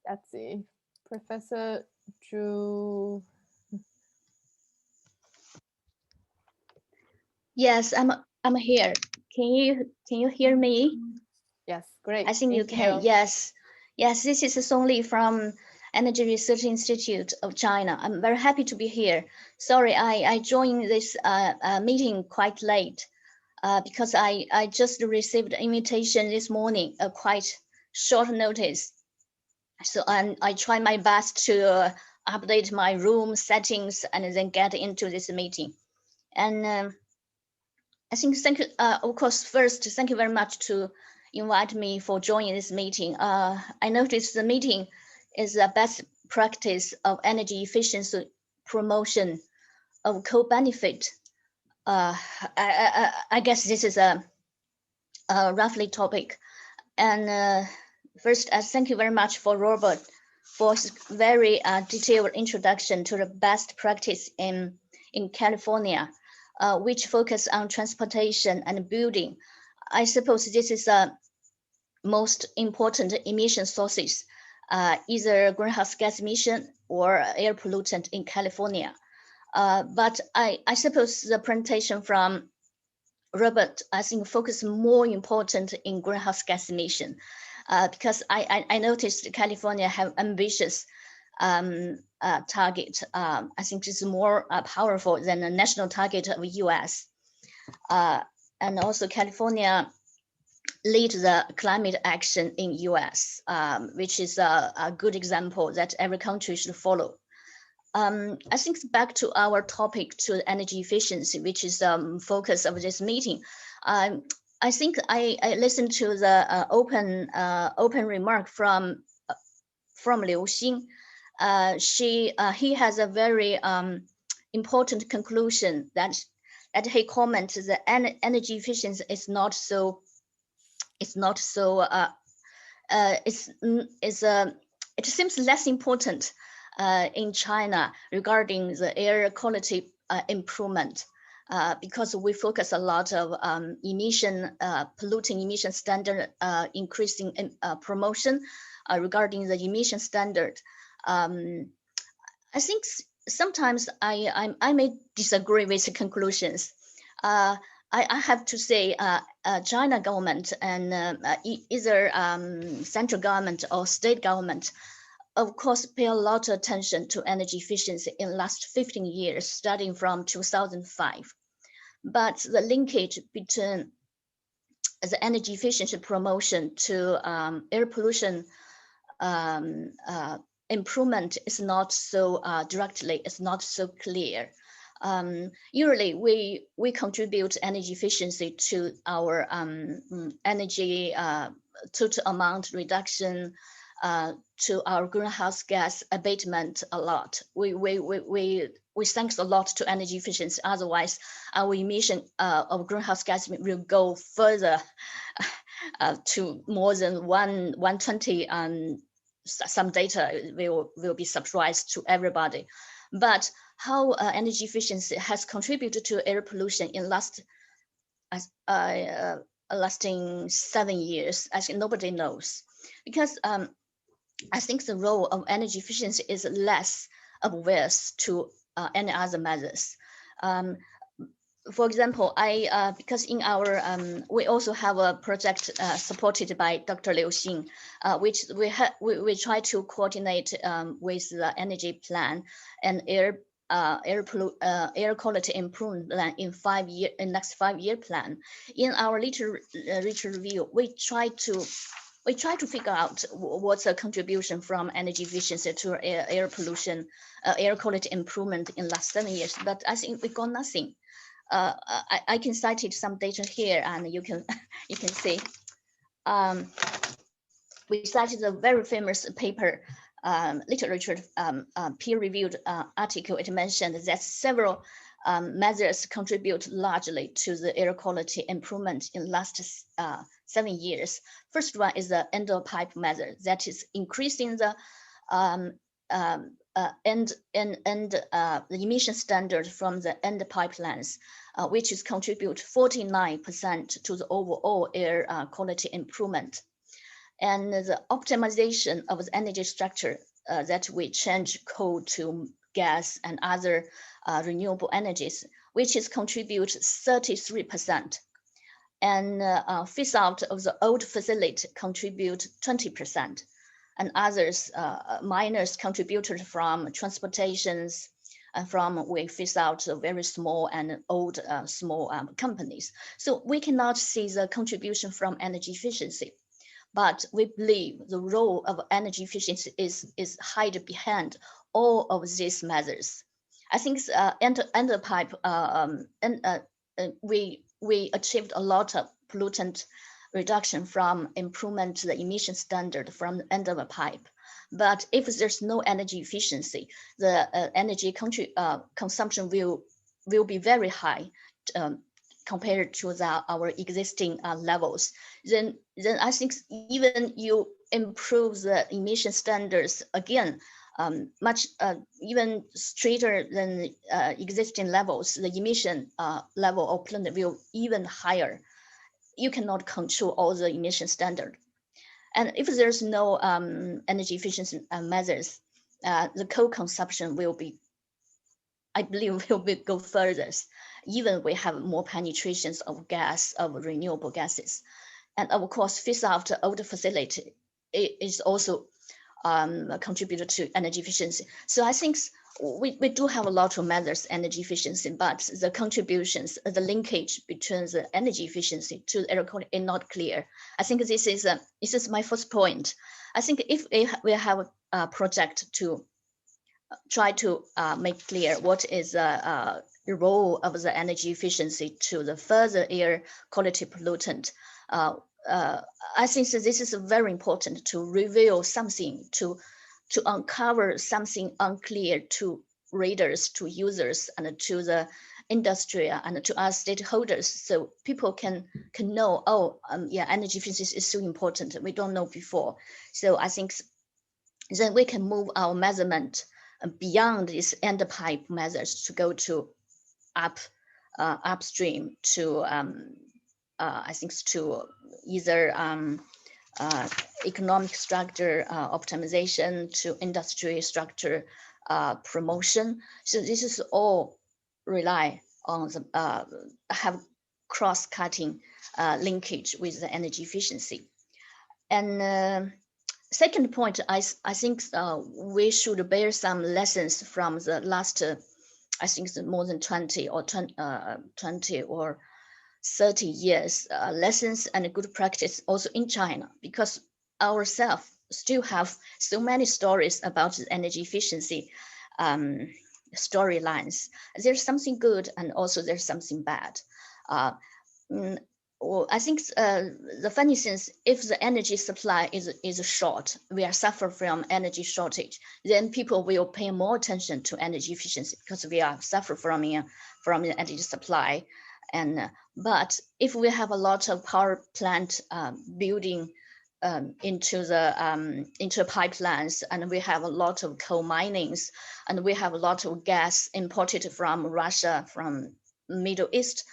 Let's see, Professor Zhu. Yes, I'm here. Can you hear me? Yes, great. I think you can. Yes, this is Song Li from Energy Research Institute of China. I'm very happy to be here. Sorry, I joined this meeting quite late because I just received an invitation this morning, a quite short notice. So I try my best to update my room settings, and then get into this meeting. And I think thank you. Of course, first, thank you very much to invite me for joining this meeting. I noticed the meeting is the best practice of energy efficiency promotion of co-benefit. I guess this is a roughly topic. And first, thank you very much for Robert for his very detailed introduction to the best practice in California, which focus on transportation and building. I suppose this is the most important emission sources, either greenhouse gas emission or air pollutant in California. But I suppose the presentation from Robert, I think, focus more important in greenhouse gas emission, because I noticed California have ambitious target. I think it's more powerful than the national target of US. And also California lead the climate action in US, which is a good example that every country should follow. I think back to our topic, to energy efficiency, which is the focus of this meeting. I think I listened to the open remark from Liu Xin. He has a very important conclusion that he commented that energy efficiency is not so. It seems less important in China regarding the air quality improvement, because we focus a lot of polluting emission standard increasing promotion regarding the emission standard. I think sometimes I may disagree with the conclusions. I have to say China government and either central government or state government, of course, pay a lot of attention to energy efficiency in the last 15 years, starting from 2005. But the linkage between the energy efficiency promotion to air pollution improvement is not so directly, it's not so clear. Usually we contribute energy efficiency to our energy total amount reduction, to our greenhouse gas abatement a lot. We thanks a lot to energy efficiency. Otherwise, our emission of greenhouse gas will go further to more than 120. Some data will be surprised to everybody. But how energy efficiency has contributed to air pollution in lasting 7 years, I think nobody knows, because I think the role of energy efficiency is less obvious to any other measures. For example, because in our we also have a project supported by Dr. Liu Xin, which we try to coordinate with the energy plan and air quality improvement plan in next 5-year plan. In our literature review, we try to figure out what's a contribution from energy efficiency to air pollution, air quality improvement in last 7 years, but I think we got nothing. I can cite some data here, and you can see. We cited a very famous paper, literature peer-reviewed article. It mentioned that several measures contribute largely to the air quality improvement in last 7 years. First one is the end-of-pipe measure, that is increasing the the emission standard from the end pipelines, which is contribute 49% to the overall air quality improvement. And the optimization of the energy structure, that we change coal to gas and other renewable energies, which is contribute 33%. And phase out of the old facility contribute 20%. And others, minors contributed from transportations, and from we phase out very small and old small companies. So we cannot see the contribution from energy efficiency. but we believe the role of energy efficiency is hidden behind all of these measures. I think Enderpipe, we achieved a lot of pollutant reduction from improvement to the emission standard from the Enderpipe. But if there's no energy efficiency, the energy consumption will be very high compared to our existing levels. Then I think even you improve the emission standards again, much even straighter than existing levels, the emission level of pollutant will even higher. You cannot control all the emission standard. And if there's no energy efficiency measures, the coal consumption will be, I believe, will go further. Even we have more penetrations of gas, of renewable gases. And of course, phase out the old facility is also a contributor to energy efficiency. So I think we do have a lot of measures, energy efficiency, but the contributions, the linkage between the energy efficiency to the air quality is not clear. I think this is my first point. I think if we have a project to try to make clear what is the role of the energy efficiency to the further air quality pollutant, I think that this is very important to reveal something, to uncover something unclear to readers, to users, and to the industry and to us stakeholders, so people can know, oh, yeah, energy efficiency is so important. We don't know before. So I think then we can move our measurement beyond these Enderpipe measures to go to upstream to I think to either economic structure optimization, to industry structure promotion. So this is all rely on the have cross-cutting linkage with the energy efficiency. And second point, I think we should bear some lessons from the last, I think more than 20 or 30 years lessons and good practice also in China, because ourselves still have so many stories about energy efficiency storylines. There's something good and also there's something bad. Well, I think the funny thing is, if the energy supply is short, we are suffering from energy shortage, then people will pay more attention to energy efficiency because we are suffering from the energy supply. And but if we have a lot of power plant building into pipelines, and we have a lot of coal minings, and we have a lot of gas imported from Russia, from Middle East,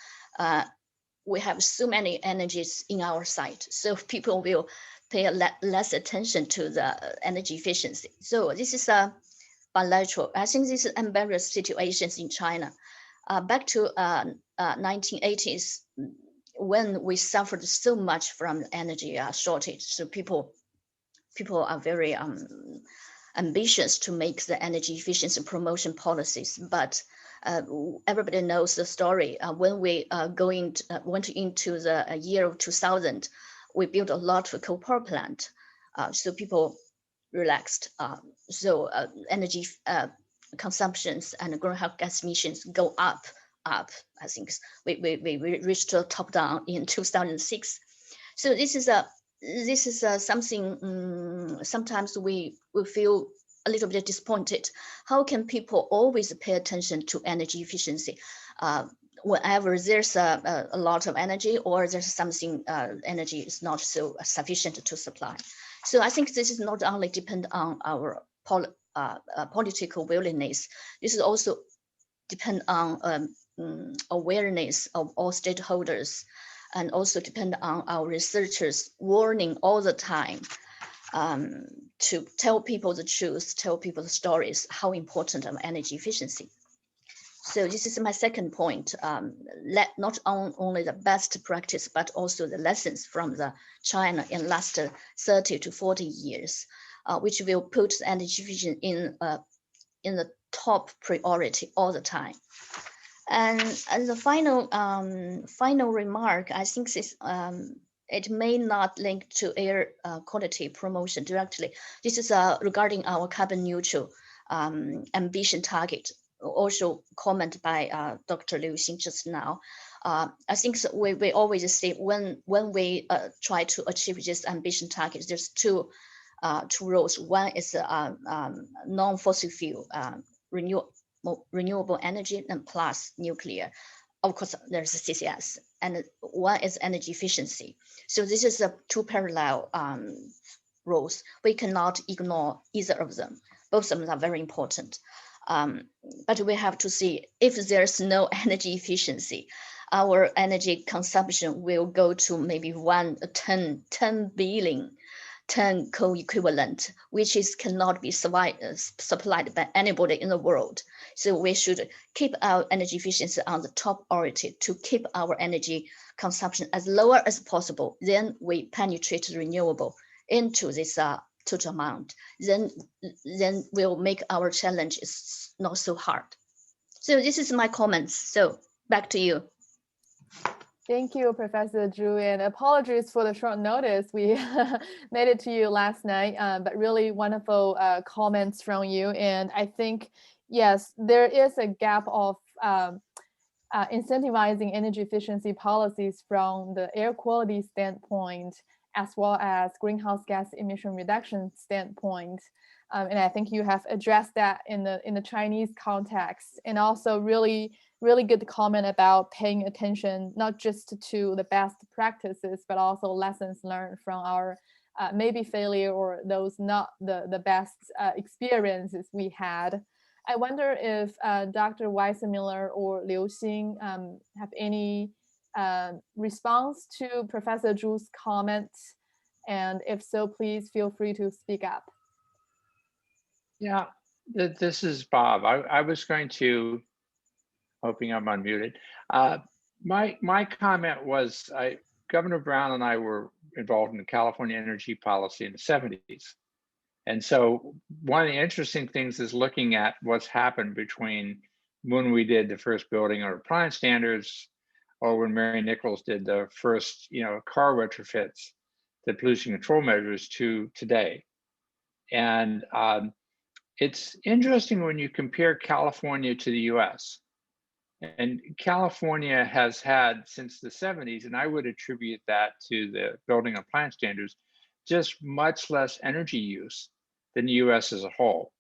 we have so many energies in our site, so people will pay less attention to the energy efficiency. So this is a bilateral. I think this is embarrassing situations in China. Back to 1980s, when we suffered so much from energy shortage, so people are very ambitious to make the energy efficiency promotion policies, but everybody knows the story. When we went into the year of 2000, we built a lot of coal power plant, so people relaxed. So energy consumptions and greenhouse gas emissions go up. I think we reached a top down in 2006. So this is something sometimes we feel a little bit disappointed. How can people always pay attention to energy efficiency whenever there's a lot of energy, or there's something energy is not so sufficient to supply? So I think this is not only depend on our political willingness. This is also depend on awareness of all stakeholders, and also depend on our researchers warning all the time to tell people the truth, tell people the stories, how important of energy efficiency. So this is my second point. Not only the best practice, but also the lessons from the China in last 30 to 40 years, which will put energy efficiency in the top priority all the time. And the final remark, I think is it may not link to air quality promotion directly. This is regarding our carbon neutral ambition target, also comment by Dr. Liu Xin just now. I think we always say when we try to achieve this ambition target, there's two roles. One is non-fossil fuel, renewable energy, and plus nuclear. Of course, there's CCS, and one is energy efficiency. So this is two parallel roles. We cannot ignore either of them. Both of them are very important. But we have to see if there's no energy efficiency, our energy consumption will go to maybe 10 billion ton co-equivalent, which cannot be supplied by anybody in the world. So we should keep our energy efficiency on the top priority to keep our energy consumption as lower as possible. Then we penetrate the renewable into this total amount. Then we'll make our challenge not so hard. So this is my comments. So back to you. Thank you, Professor Zhu, and apologies for the short notice. We made it to you last night, but really wonderful comments from you. And I think, yes, there is a gap of incentivizing energy efficiency policies from the air quality standpoint, as well as greenhouse gas emission reduction standpoint. And I think you have addressed that in the Chinese context, and also really good comment about paying attention not just to the best practices, but also lessons learned from our maybe failure or those not the best experiences we had. I wonder if Dr. Weissmiller or Liu Xin have any response to Professor Zhu's comments, and if so, please feel free to speak up. Yeah, this is Bob. I was going to, hoping I'm unmuted. My comment was, Governor Brown and I were involved in the California energy policy in the 70s. And so one of the interesting things is looking at what's happened between when we did the first building or appliance standards, or when Mary Nichols did the first, car retrofits, the pollution control measures, to today. And it's interesting when you compare California to the US. And California has had since the 70s, and I would attribute that to the building and appliance standards, just much less energy use than the US as a whole.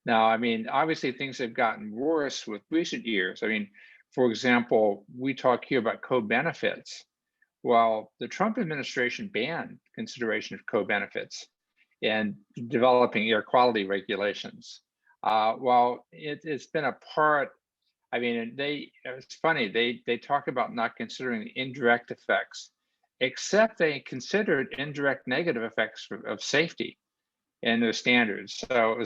Now, I mean, obviously things have gotten worse with recent years. I mean, for example, we talk here about co-benefits. Well, the Trump administration banned consideration of co-benefits and developing air quality regulations. While it's been a part, I mean, it's funny, they talk about not considering the indirect effects, except they considered indirect negative effects of safety in their standards. So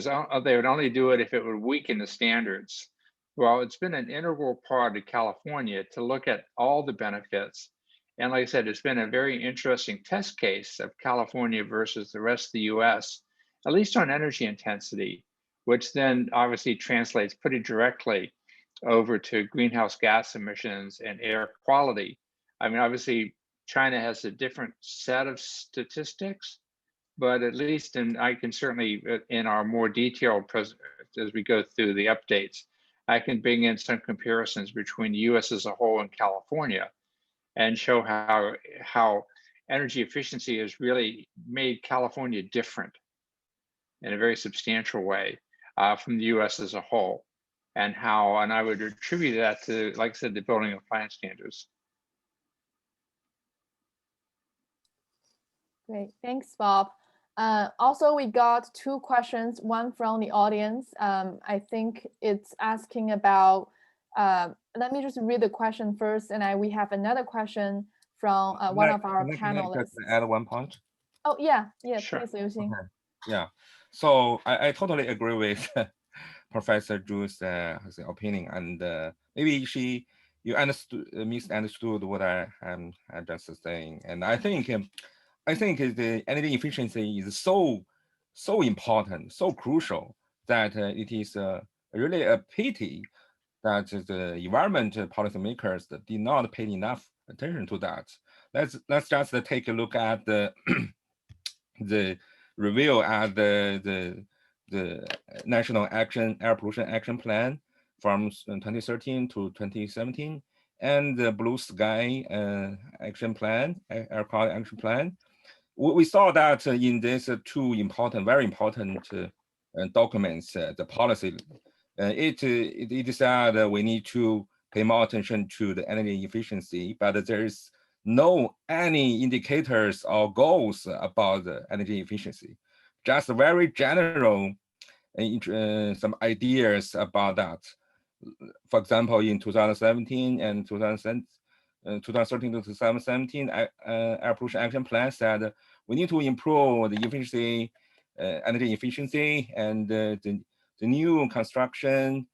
they would only do it if it would weaken the standards. Well, it's been an integral part of California to look at all the benefits. And like I said, it's been a very interesting test case of California versus the rest of the US, at least on energy intensity, which then obviously translates pretty directly over to greenhouse gas emissions and air quality. I mean, obviously, China has a different set of statistics, but at least, and I can certainly, in our more detailed, as we go through the updates, I can bring in some comparisons between the US as a whole and California, and show how energy efficiency has really made California different in a very substantial way from the US as a whole, and I would attribute that to, like I said, the building of appliance standards. Great, thanks, Bob. Also, we got two questions, one from the audience. I think it's asking about, let me just read the question first, and we have another question from one of our panelists. Can I add one point? Oh, yeah, Sure. please, Liu Xin. Okay. Yeah, so I totally agree with Professor Zhu's opinion, and maybe you misunderstood what I'm just saying. And I think the energy efficiency is so important, so crucial, that it is really a pity that the environment policymakers did not pay enough attention to that. let's just take a look at the the review at the National Air Pollution Action Plan from 2013 to 2017, and the Blue Sky Action Plan, Air Quality Action Plan. We saw that in these two very important documents, the policy, it said we need to pay more attention to the energy efficiency, but there is no any indicators or goals about the energy efficiency. Just very general some ideas about that. For example, in 2017 and 2013 to 2017, Air Pollution Action Plan said we need to improve the efficiency, energy efficiency, and the new construction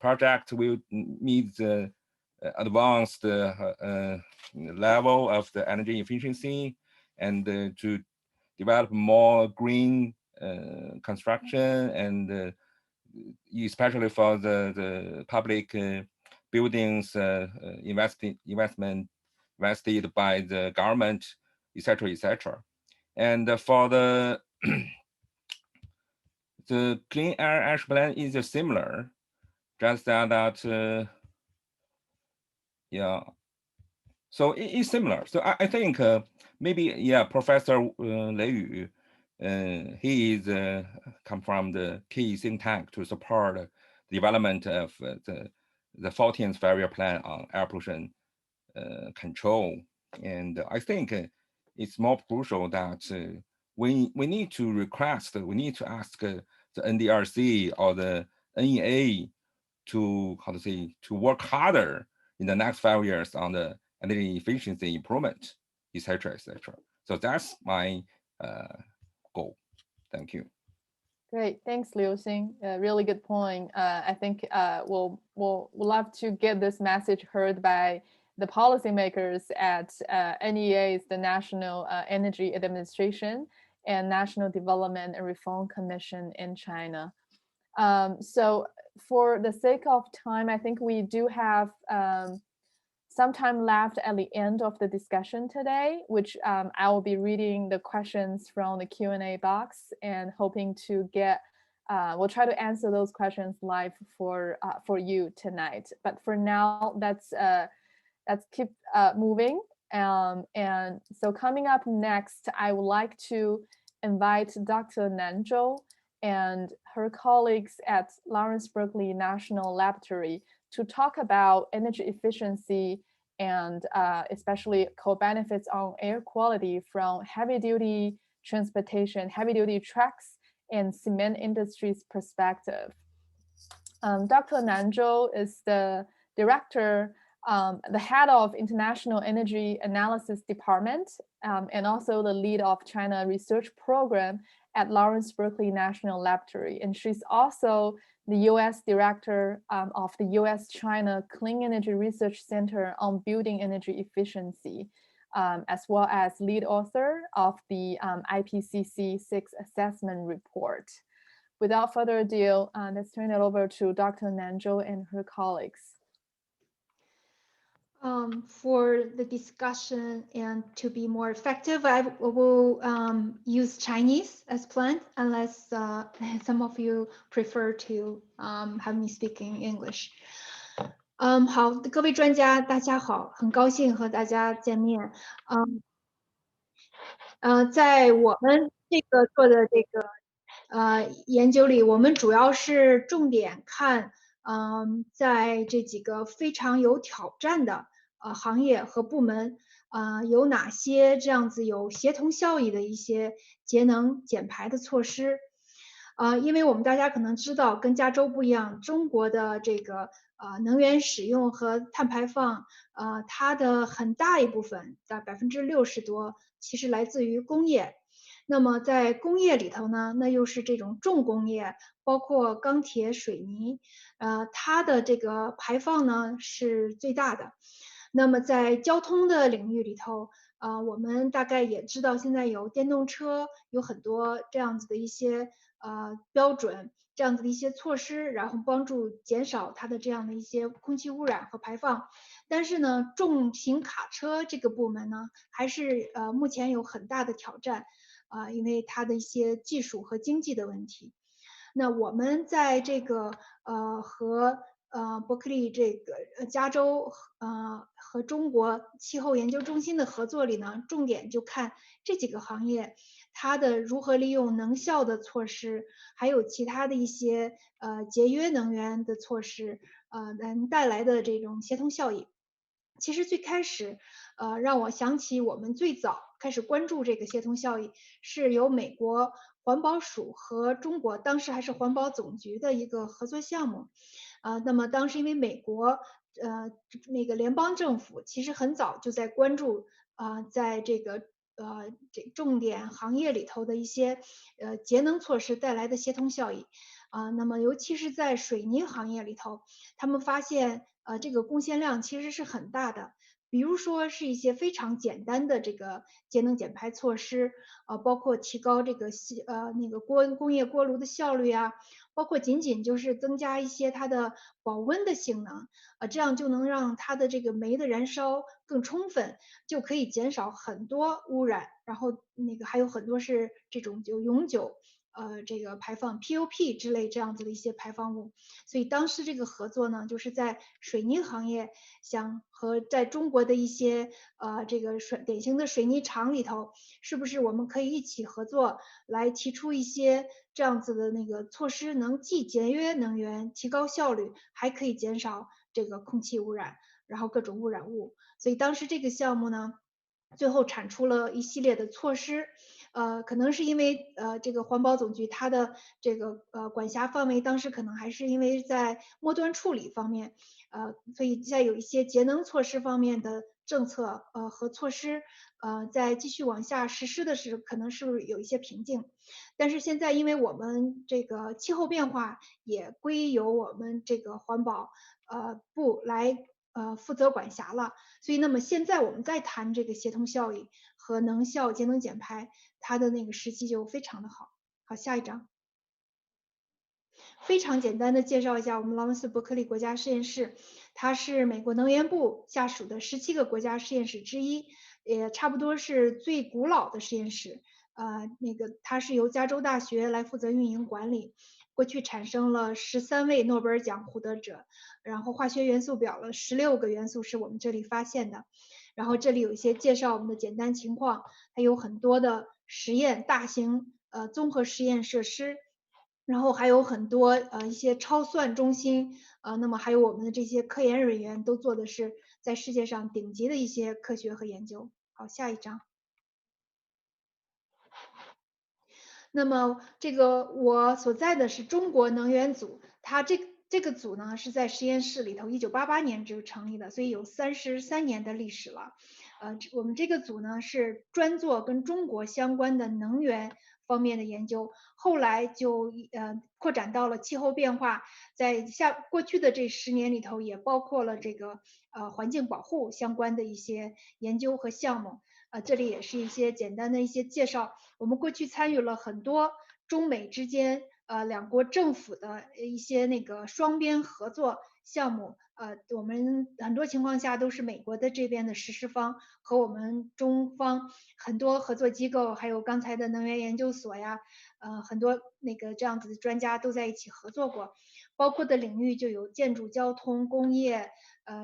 project will meet the advanced level of the energy efficiency, and to develop more green construction, and especially for the public buildings investment invested by the government, etc., etc. And for the the Clean Air Action Plan is similar, just that yeah. So it's similar. So I think maybe, yeah, Professor Lei Yu, he is come from the key think tank to support the development of the 14th Five-Year Plan on air pollution control. And I think it's more crucial that we need to request, we need to ask the NDRC or the NEA to, to work harder in the next 5 years on the energy efficiency improvement, etc., etc. So that's my goal. Thank you. Great, thanks, Liu Xin. Really good point. I think we'll love to get this message heard by the policymakers at NEA's, the National Energy Administration, and National Development and Reform Commission in China. So for the sake of time, I think we do have some time left at the end of the discussion today, which I will be reading the questions from the Q&A box and hoping to get, we'll try to answer those questions live for you tonight. But for now, let's keep moving. And so coming up next, I would like to invite Dr. Nan Zhou and her colleagues at Lawrence Berkeley National Laboratory to talk about energy efficiency and especially co-benefits on air quality from heavy-duty transportation, heavy-duty trucks, and cement industry's perspective. Dr. Nan Zhou is the director, the head of International Energy Analysis Department, and also the lead of China Research Program at Lawrence Berkeley National Laboratory. And she's also the US director of the US-China Clean Energy Research Center on Building Energy Efficiency, as well as lead author of the IPCC 6 Assessment Report. Without further ado, let's turn it over to Dr. Nan Zhou and her colleagues. For the discussion and to be more effective, I will use Chinese as planned, unless some of you prefer to have me speak in English. 好，各位专家，大家好，很高兴和大家见面。在我们这个做的这个研究里，我们主要是重点看，在这几个非常有挑战的行业和部门，有哪些这样子有协同效益的一些节能减排的措施。因为我们大家可能知道，跟加州不一样，中国的这个能源使用和碳排放，它的很大一部分，在60%多，其实来自于工业。那么在工业里头呢，那又是这种重工业，包括钢铁、水泥，它的这个排放呢是最大的。那么在交通的领域里头，我们大概也知道，现在有电动车，有很多这样子的一些标准这样子的一些措施，然后帮助减少它的这样的一些空气污染和排放。但是呢，重型卡车这个部门呢，还是目前有很大的挑战，因为它的一些技术和经济的问题。那我们在这个和伯克利这个加州和中国气候研究中心的合作里呢，重点就看这几个行业它的如何利用能效的措施，还有其他的一些节约能源的措施，能带来的这种协同效应。其实最开始，让我想起我们最早开始关注这个协同效应，是由美国环保署和中国当时还是环保总局的一个合作项目。那么当时因为美国那个联邦政府其实很早就在关注在这个这重点行业里头的一些节能措施带来的协同效应。那么尤其是在水泥行业里头，他们发现这个贡献量其实是很大的。比如说是一些非常简单的这个节能减排措施，包括提高这个那个工业锅炉的效率啊，包括仅仅就是增加一些它的保温的性能，这样就能让它的这个煤的燃烧更充分，就可以减少很多污染。然后那个还有很多是这种就永久这个排放 POP 之类这样子的一些排放物。所以当时这个合作呢，就是在水泥行业想和在中国的一些这个典型的水泥厂里头，是不是我们可以一起合作来提出一些这样子的那个措施，能既节约能源、提高效率，还可以减少这个空气污染，然后各种污染物。所以当时这个项目呢，最后产出了一系列的措施。可能是因为这个环保总局它的这个管辖范围当时可能还是因为在末端处理方面，所以在有一些节能措施方面的政策和措施，在继续往下实施的时候，可能是有一些瓶颈。但是现在因为我们这个气候变化也归由我们这个环保部来负责管辖了，所以那么现在我们在谈这个协同效应和能效节能减排，它的那个时机就非常的好。好，下一张。非常简单的介绍一下我们劳伦斯伯克利国家实验室，它是美国能源部下属的17个国家实验室之一，也差不多是最古老的实验室。那个它是由加州大学来负责运营管理，过去产生了13位诺贝尔奖获得者，然后化学元素表了16个元素是我们这里发现的。然后这里有一些介绍我们的简单情况，还有很多的实验，大型综合实验设施，然后还有很多一些超算中心，那么还有我们的这些科研人员都做的是在世界上顶级的一些科学和研究。好，下一张。那么这个我所在的是中国能源组，它这个组呢是在实验室里头1988年就成立的，所以有33年的历史了。我们这个组呢是专做跟中国相关的能源方面的研究，后来就扩展到了气候变化，在过去的这10年里头，也包括了这个环境保护相关的一些研究和项目。这里也是一些简单的一些介绍。我们过去参与了很多中美之间两国政府的一些那个双边合作项目。我们很多情况下都是美国的这边的实施方和我们中方很多合作机构，还有刚才的能源研究所呀，很多那个这样子的专家都在一起合作过，包括的领域就有建筑、交通、工业，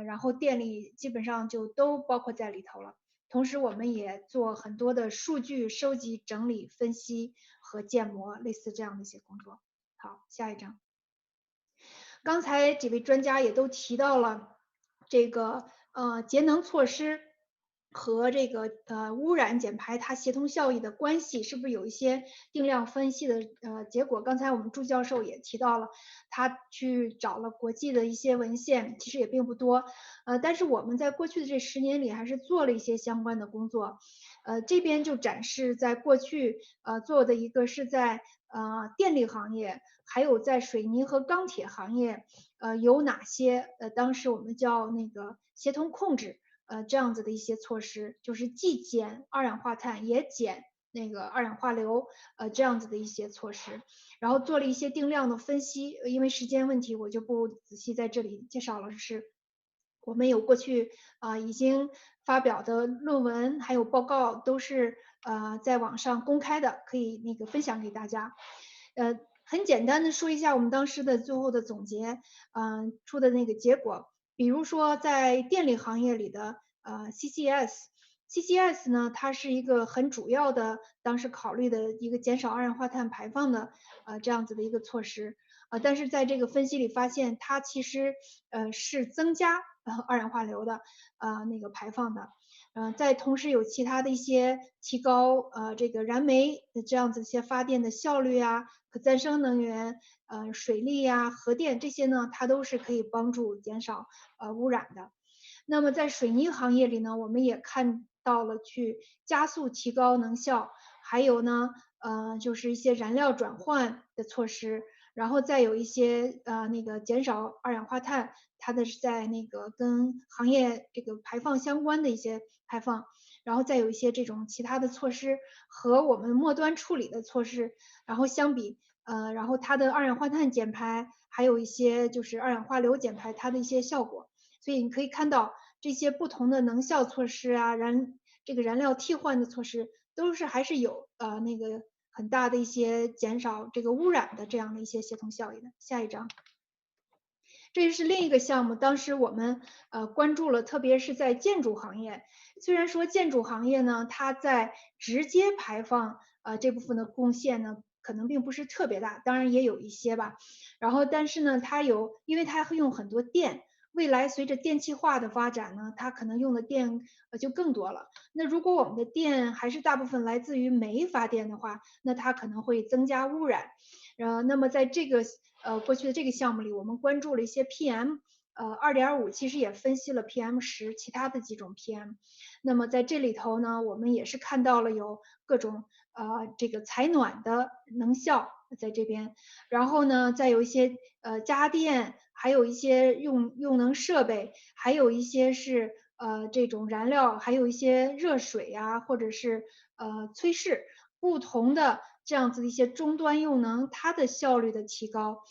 然后电力基本上就都包括在里头了。同时，我们也做很多的数据收集、整理、分析和建模，类似这样的一些工作。好，下一张。刚才几位专家也都提到了这个节能措施和这个污染减排它协同效益的关系，是不是有一些定量分析的结果？刚才我们朱教授也提到了，他去找了国际的一些文献，其实也并不多。但是我们在过去的这10年里，还是做了一些相关的工作。这边就展示在过去做的一个是在电力行业，还有在水泥和钢铁行业，有哪些当时我们叫那个协同控制这样子的一些措施，就是既减二氧化碳也减那个二氧化硫这样子的一些措施，然后做了一些定量的分析。因为时间问题，我就不仔细在这里介绍了。是我们有过去已经发表的论文，还有报告，都是在网上公开的，可以那个分享给大家。很简单的说一下我们当时的最后的总结，出的那个结果。比如说在电力行业里的CCS 呢，它是一个很主要的当时考虑的一个减少二氧化碳排放的这样子的一个措施。但是在这个分析里发现，它其实是增加二氧化硫的那个排放的。在同时有其他的一些提高这个燃煤的这样子一些发电的效率啊，可再生能源，水力啊，核电这些呢，它都是可以帮助减少污染的。那么在水泥行业里呢，我们也看到了去加速提高能效，还有呢，就是一些燃料转换的措施，然后再有一些那个减少二氧化碳，它的是在那个跟行业这个排放相关的一些排放，然后再有一些这种其他的措施和我们末端处理的措施，然后相比，然后它的二氧化碳减排，还有一些就是二氧化硫减排它的一些效果。所以你可以看到这些不同的能效措施啊，这个燃料替换的措施，都是还是有那个很大的一些减少这个污染的这样的一些协同效应的。下一章。这是另一个项目，当时我们关注了，特别是在建筑行业。虽然说建筑行业呢，它在直接排放这部分的贡献呢，可能并不是特别大，当然也有一些吧。然后但是呢，因为它会用很多电，未来随着电气化的发展呢，它可能用的电就更多了。那如果我们的电还是大部分来自于煤发电的话，那它可能会增加污染。那么在这个过去的这个项目里，我们关注了一些 PM2.5，其实也分析了 PM10，其他的几种 PM。那么在这里头呢，我们也是看到了有各种这个采暖的能效在这边，然后呢，再有一些家电，还有一些用能设备，还有一些是这种燃料，还有一些热水啊，或者是炊事，不同的这样子的一些终端用能，它的效率的提高，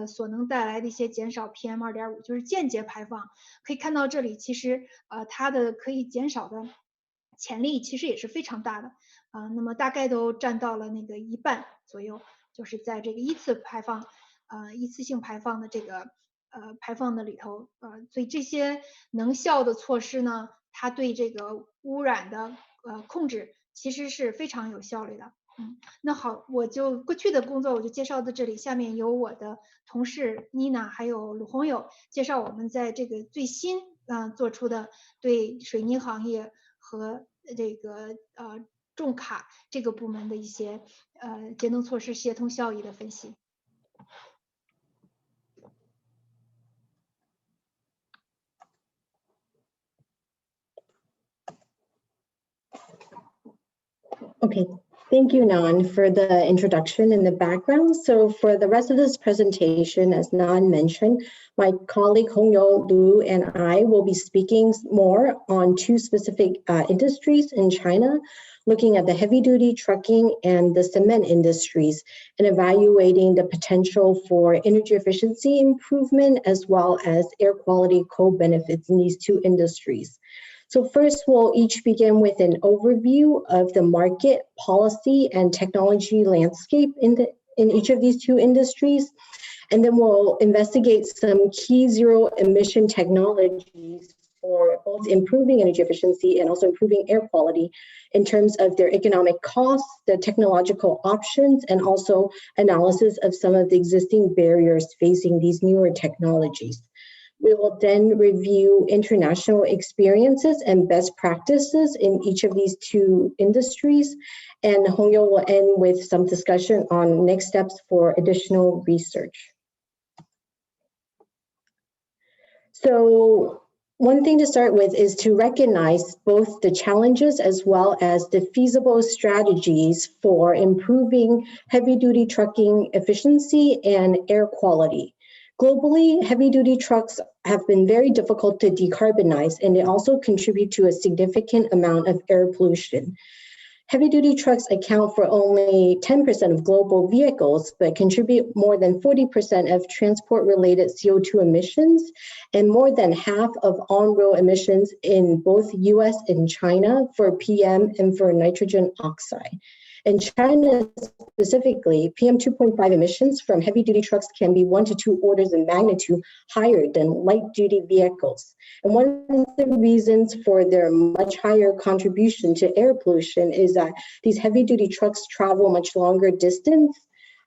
所能带来的一些减少 PM2.5，就是间接排放。可以看到这里其实它的可以减少的潜力其实也是非常大的。那么大概都占到了那个1半左右，就是在这个一次性排放的这个排放的里头，所以这些能效的措施呢，它对这个污染的控制其实是非常有效率的。那好，我就过去的工作我就介绍到这里，下面由我的同事妮娜还有鲁红友介绍我们在这个最新做出的对水泥行业和这个重卡这个部门的一些节能措施协同效益的分析。Okay, thank you, Nan, for the introduction and the background. So for the rest of this presentation, as Nan mentioned, my colleague Hongyo Liu and I will be speaking more on two specific industries in China, looking at the heavy-duty trucking and the cement industries, and evaluating the potential for energy efficiency improvement as well as air quality co-benefits in these two industries. So first, we'll each begin with an overview of the market, policy, and technology landscape in each of these two industries. And then we'll investigate some key zero-emission technologies for both improving energy efficiency and also improving air quality in terms of their economic costs, the technological options, and also analysis of some of the existing barriers facing these newer technologies. We will then review international experiences and best practices in each of these two industries. And Hongyo will end with some discussion on next steps for additional research. So one thing to start with is to recognize both the challenges as well as the feasible strategies for improving heavy-duty trucking efficiency and air quality. Globally, heavy-duty trucks have been very difficult to decarbonize, and they also contribute to a significant amount of air pollution. Heavy-duty trucks account for only 10% of global vehicles, but contribute more than 40% of transport-related CO2 emissions and more than half of on-road emissions in both US and China for PM and for nitrogen oxide. In China specifically, PM 2.5 emissions from heavy-duty trucks can be 1 to 2 orders in magnitude higher than light-duty vehicles. And one of the reasons for their much higher contribution to air pollution is that these heavy-duty trucks travel much longer distance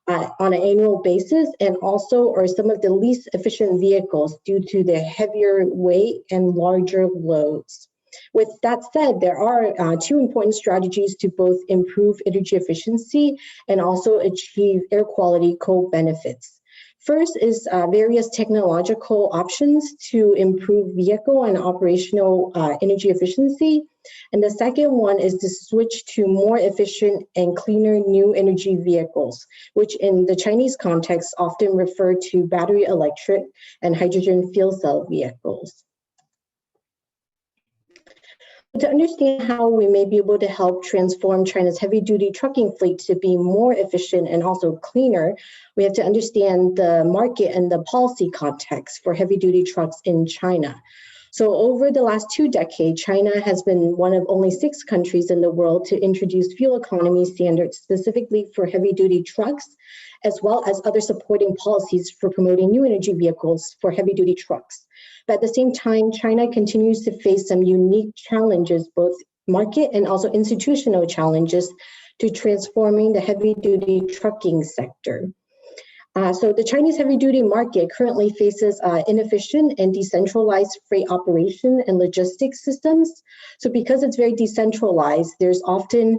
on an annual basis, and also are some of the least efficient vehicles due to their heavier weight and larger loads. With that said, there are 2 important strategies to both improve energy efficiency and also achieve air quality co-benefits. First is various technological options to improve vehicle and operational energy efficiency. And the second one is to switch to more efficient and cleaner new energy vehicles, which in the Chinese context often refer to battery electric and hydrogen fuel cell vehicles. To understand how we may be able to help transform China's heavy-duty trucking fleet to be more efficient and also cleaner, we have to understand the market and the policy context for heavy-duty trucks in China. So over the last 2 decades, China has been one of only 6 countries in the world to introduce fuel economy standards specifically for heavy-duty trucks, as well as other supporting policies for promoting new energy vehicles for heavy-duty trucks. But at the same time, China continues to face some unique challenges, both market and also institutional challenges, to transforming the heavy-duty trucking sector. So the Chinese heavy-duty market currently faces inefficient and decentralized freight operation and logistics systems. So because it's very decentralized, there's often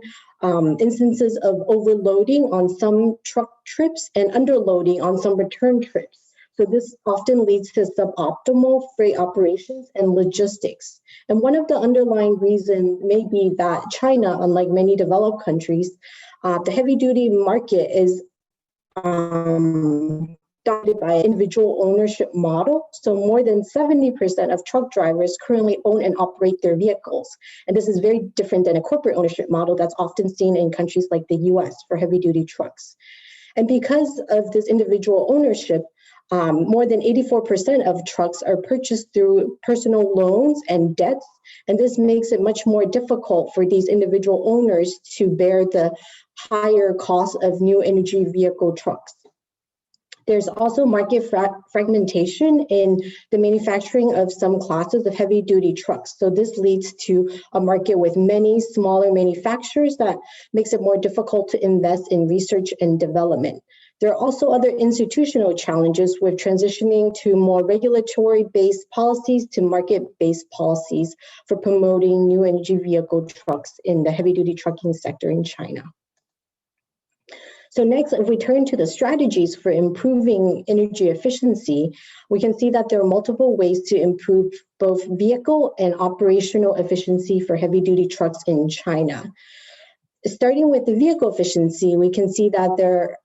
instances of overloading on some truck trips and underloading on some return trips. So this often leads to suboptimal freight operations and logistics. And one of the underlying reasons may be that China, unlike many developed countries, the heavy-duty market is dominated by an individual ownership model. So more than 70% of truck drivers currently own and operate their vehicles. And this is very different than a corporate ownership model that's often seen in countries like the US for heavy-duty trucks. And because of this individual ownership, more than 84% of trucks are purchased through personal loans and debts, and this makes it much more difficult for these individual owners to bear the higher cost of new energy vehicle trucks. There's also market fragmentation in the manufacturing of some classes of heavy-duty trucks. So this leads to a market with many smaller manufacturers that makes it more difficult to invest in research and development. There are also other institutional challenges with transitioning to more regulatory-based policies to market-based policies for promoting new energy vehicle trucks in the heavy-duty trucking sector in China. So next, if we turn to the strategies for improving energy efficiency, we can see that there are multiple ways to improve both vehicle and operational efficiency for heavy-duty trucks in China. Starting with the vehicle efficiency, we can see that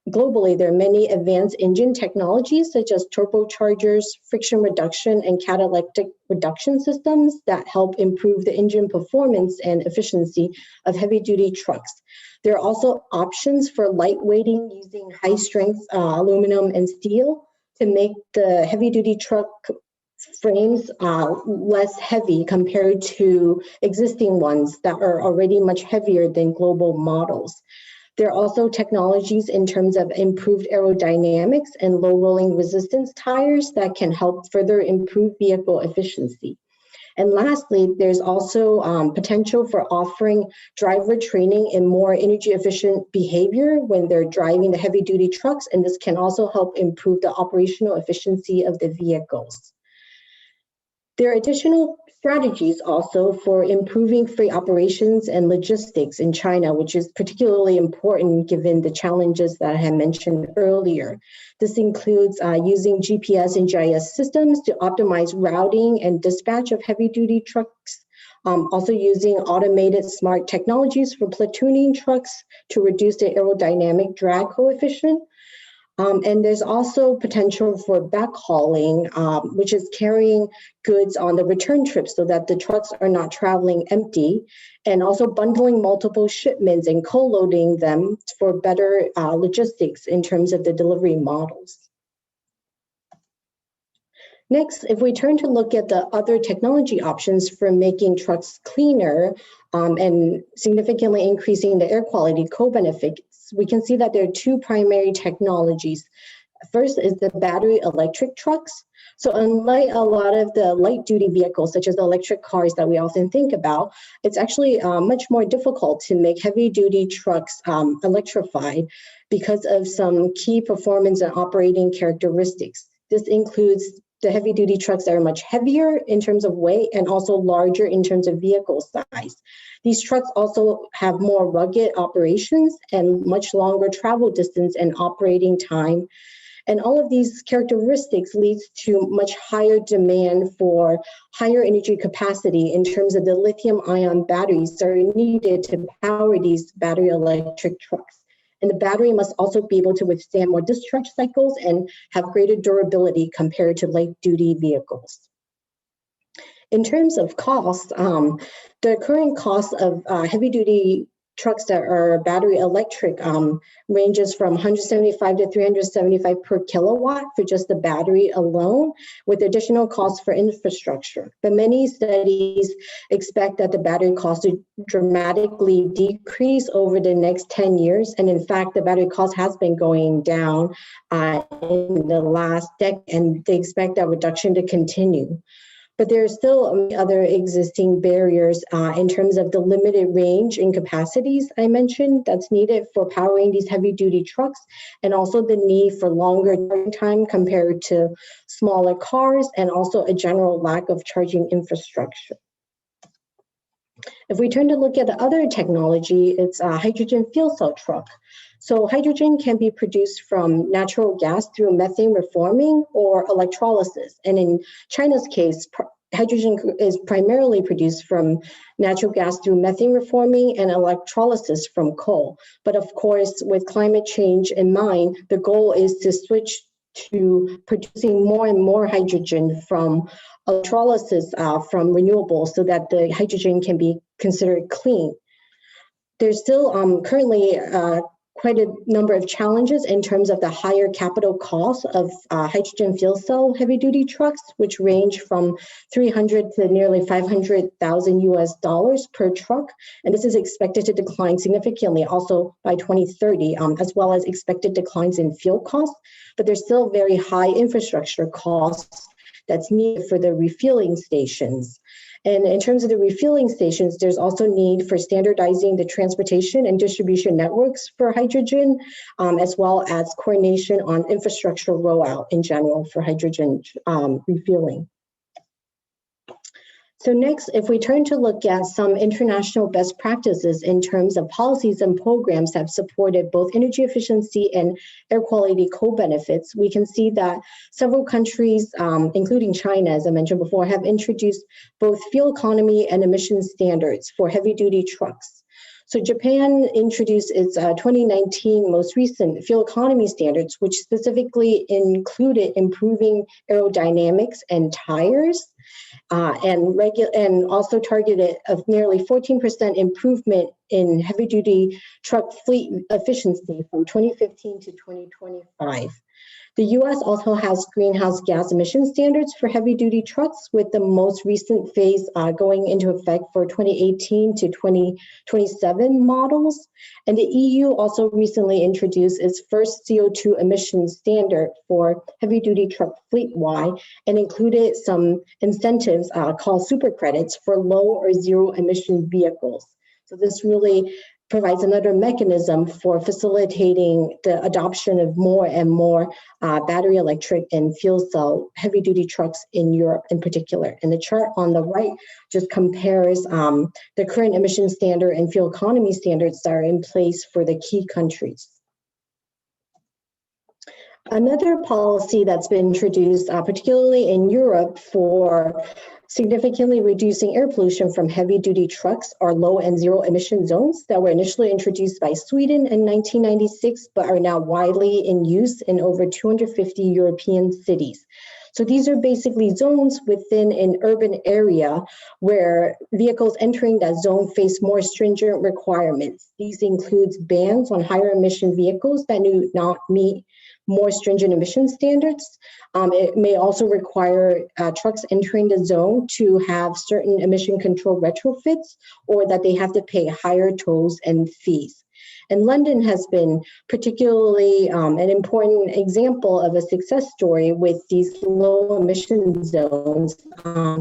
globally there are many advanced engine technologies such as turbochargers, friction reduction, and catalytic reduction systems that help improve the engine performance and efficiency of heavy-duty trucks. There are also options for lightweighting using high-strength aluminum and steel to make the heavy-duty truck frames less heavy compared to existing ones that are already much heavier than global models. There are also technologies in terms of improved aerodynamics and low rolling resistance tires that can help further improve vehicle efficiency. And lastly, there's also potential for offering driver training in more energy efficient behavior when they're driving the heavy duty trucks, and this can also help improve the operational efficiency of the vehicles. There are additional strategies also for improving freight operations and logistics in China, which is particularly important given the challenges that I had mentioned earlier. This includes using GPS and GIS systems to optimize routing and dispatch of heavy-duty trucks, also using automated smart technologies for platooning trucks to reduce the aerodynamic drag coefficient, And there's also potential for backhauling, which is carrying goods on the return trip so that the trucks are not traveling empty, and also bundling multiple shipments and co-loading them for better logistics in terms of the delivery models. Next, if we turn to look at the other technology options for making trucks cleaner and significantly increasing the air quality co-benefits, we can see that there are two primary technologies. First is the battery electric trucks. So unlike a lot of the light duty vehicles, such as the electric cars that we often think about, it's actually much more difficult to make heavy duty trucks electrified because of some key performance and operating characteristics. This includes the heavy duty trucks that are much heavier in terms of weight and also larger in terms of vehicle size. These trucks also have more rugged operations and much longer travel distance and operating time. And all of these characteristics leads to much higher demand for higher energy capacity in terms of the lithium-ion batteries that are needed to power these battery electric trucks. And the battery must also be able to withstand more discharge cycles and have greater durability compared to light-duty vehicles. In terms of cost, the current cost of heavy-duty trucks that are battery electric ranges from 175 to 375 per kilowatt for just the battery alone, with additional costs for infrastructure. But many studies expect that the battery cost to dramatically decrease over the next 10 years. And in fact, the battery cost has been going down in the last decade, and they expect that reduction to continue. But there are still other existing barriers in terms of the limited range and capacities I mentioned that's needed for powering these heavy duty trucks, and also the need for longer charging time compared to smaller cars, and also a general lack of charging infrastructure. If we turn to look at the other technology, it's a hydrogen fuel cell truck. So hydrogen can be produced from natural gas through methane reforming or electrolysis. And in China's case, hydrogen is primarily produced from natural gas through methane reforming and electrolysis from coal. But of course, with climate change in mind, the goal is to switch to producing more and more hydrogen from electrolysis from renewables so that the hydrogen can be considered clean. There's still currently quite a number of challenges in terms of the higher capital cost of hydrogen fuel cell heavy duty trucks, which range from 300 to nearly 500,000 US dollars per truck. And this is expected to decline significantly also by 2030, as well as expected declines in fuel costs. But there's still very high infrastructure costs that's needed for the refueling stations. And in terms of the refueling stations, there's also need for standardizing the transportation and distribution networks for hydrogen, as well as coordination on infrastructure rollout in general for hydrogen refueling. So next, if we turn to look at some international best practices in terms of policies and programs that have supported both energy efficiency and air quality co-benefits, we can see that several countries, including China, as I mentioned before, have introduced both fuel economy and emission standards for heavy-duty trucks. So Japan introduced its 2019 most recent fuel economy standards, which specifically included improving aerodynamics and tires, and also targeted a nearly 14% improvement in heavy-duty truck fleet efficiency from 2015 to 2025. The US also has greenhouse gas emission standards for heavy-duty trucks, with the most recent phase going into effect for 2018 to 2027 models. And the EU also recently introduced its first CO2 emission standard for heavy-duty truck fleet-wide, and included some incentives called super credits for low or zero emission vehicles. So this really provides another mechanism for facilitating the adoption of more and more battery electric and fuel cell heavy duty trucks in Europe in particular. And the chart on the right just compares the current emission standard and fuel economy standards that are in place for the key countries. Another policy that's been introduced, particularly in Europe, for significantly reducing air pollution from heavy-duty trucks are low and zero-emission zones that were initially introduced by Sweden in 1996, but are now widely in use in over 250 European cities. So these are basically zones within an urban area where vehicles entering that zone face more stringent requirements. These includes bans on higher emission vehicles that do not meet more stringent emission standards. It may also require trucks entering the zone to have certain emission control retrofits, or that they have to pay higher tolls and fees. And London has been particularly an important example of a success story with these low emission zones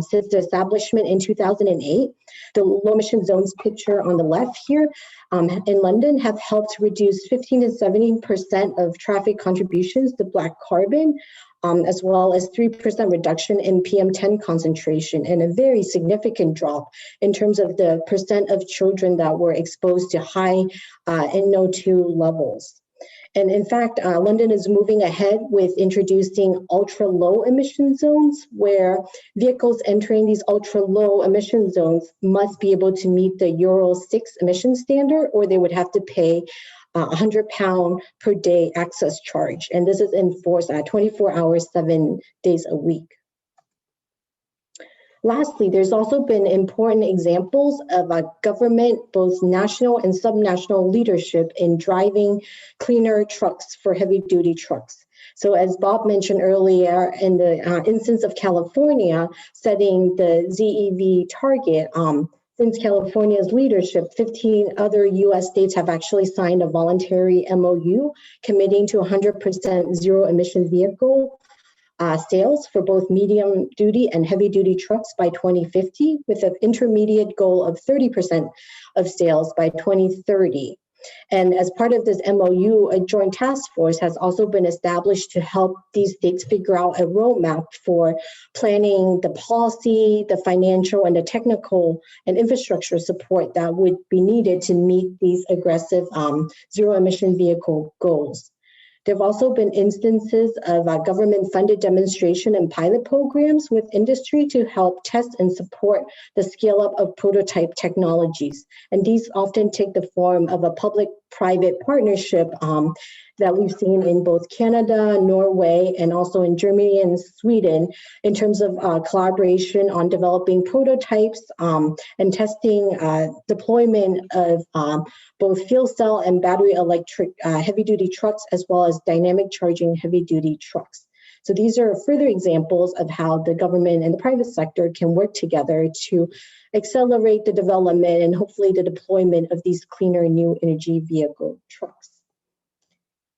since the establishment in 2008. The low emission zones picture on the left here in London have helped reduce 15 to 17% of traffic contributions to black carbon, as well as 3% reduction in PM10 concentration, and a very significant drop in terms of the percent of children that were exposed to high NO2 levels. And in fact, London is moving ahead with introducing ultra low emission zones, where vehicles entering these ultra low emission zones must be able to meet the Euro 6 emission standard, or they would have to pay £100 per day access charge. And this is enforced 24 hours, 7 days a week. Lastly, there's also been important examples of government, both national and subnational leadership in driving cleaner trucks for heavy-duty trucks. So as Bob mentioned earlier, in the instance of California setting the ZEV target, since California's leadership, 15 other US states have actually signed a voluntary MOU committing to 100% zero emission vehicle sales for both medium duty and heavy duty trucks by 2050, with an intermediate goal of 30% of sales by 2030. And as part of this MOU, a joint task force has also been established to help these states figure out a roadmap for planning the policy, the financial, and the technical and infrastructure support that would be needed to meet these aggressive zero emission vehicle goals. There have also been instances of government-funded demonstration and pilot programs with industry to help test and support the scale-up of prototype technologies. And these often take the form of a public-private partnership that we've seen in both Canada, Norway, and also in Germany and Sweden in terms of collaboration on developing prototypes and testing deployment of both fuel cell and battery electric heavy-duty trucks, as well as dynamic charging heavy-duty trucks. So these are further examples of how the government and the private sector can work together to accelerate the development and hopefully the deployment of these cleaner new energy vehicle trucks.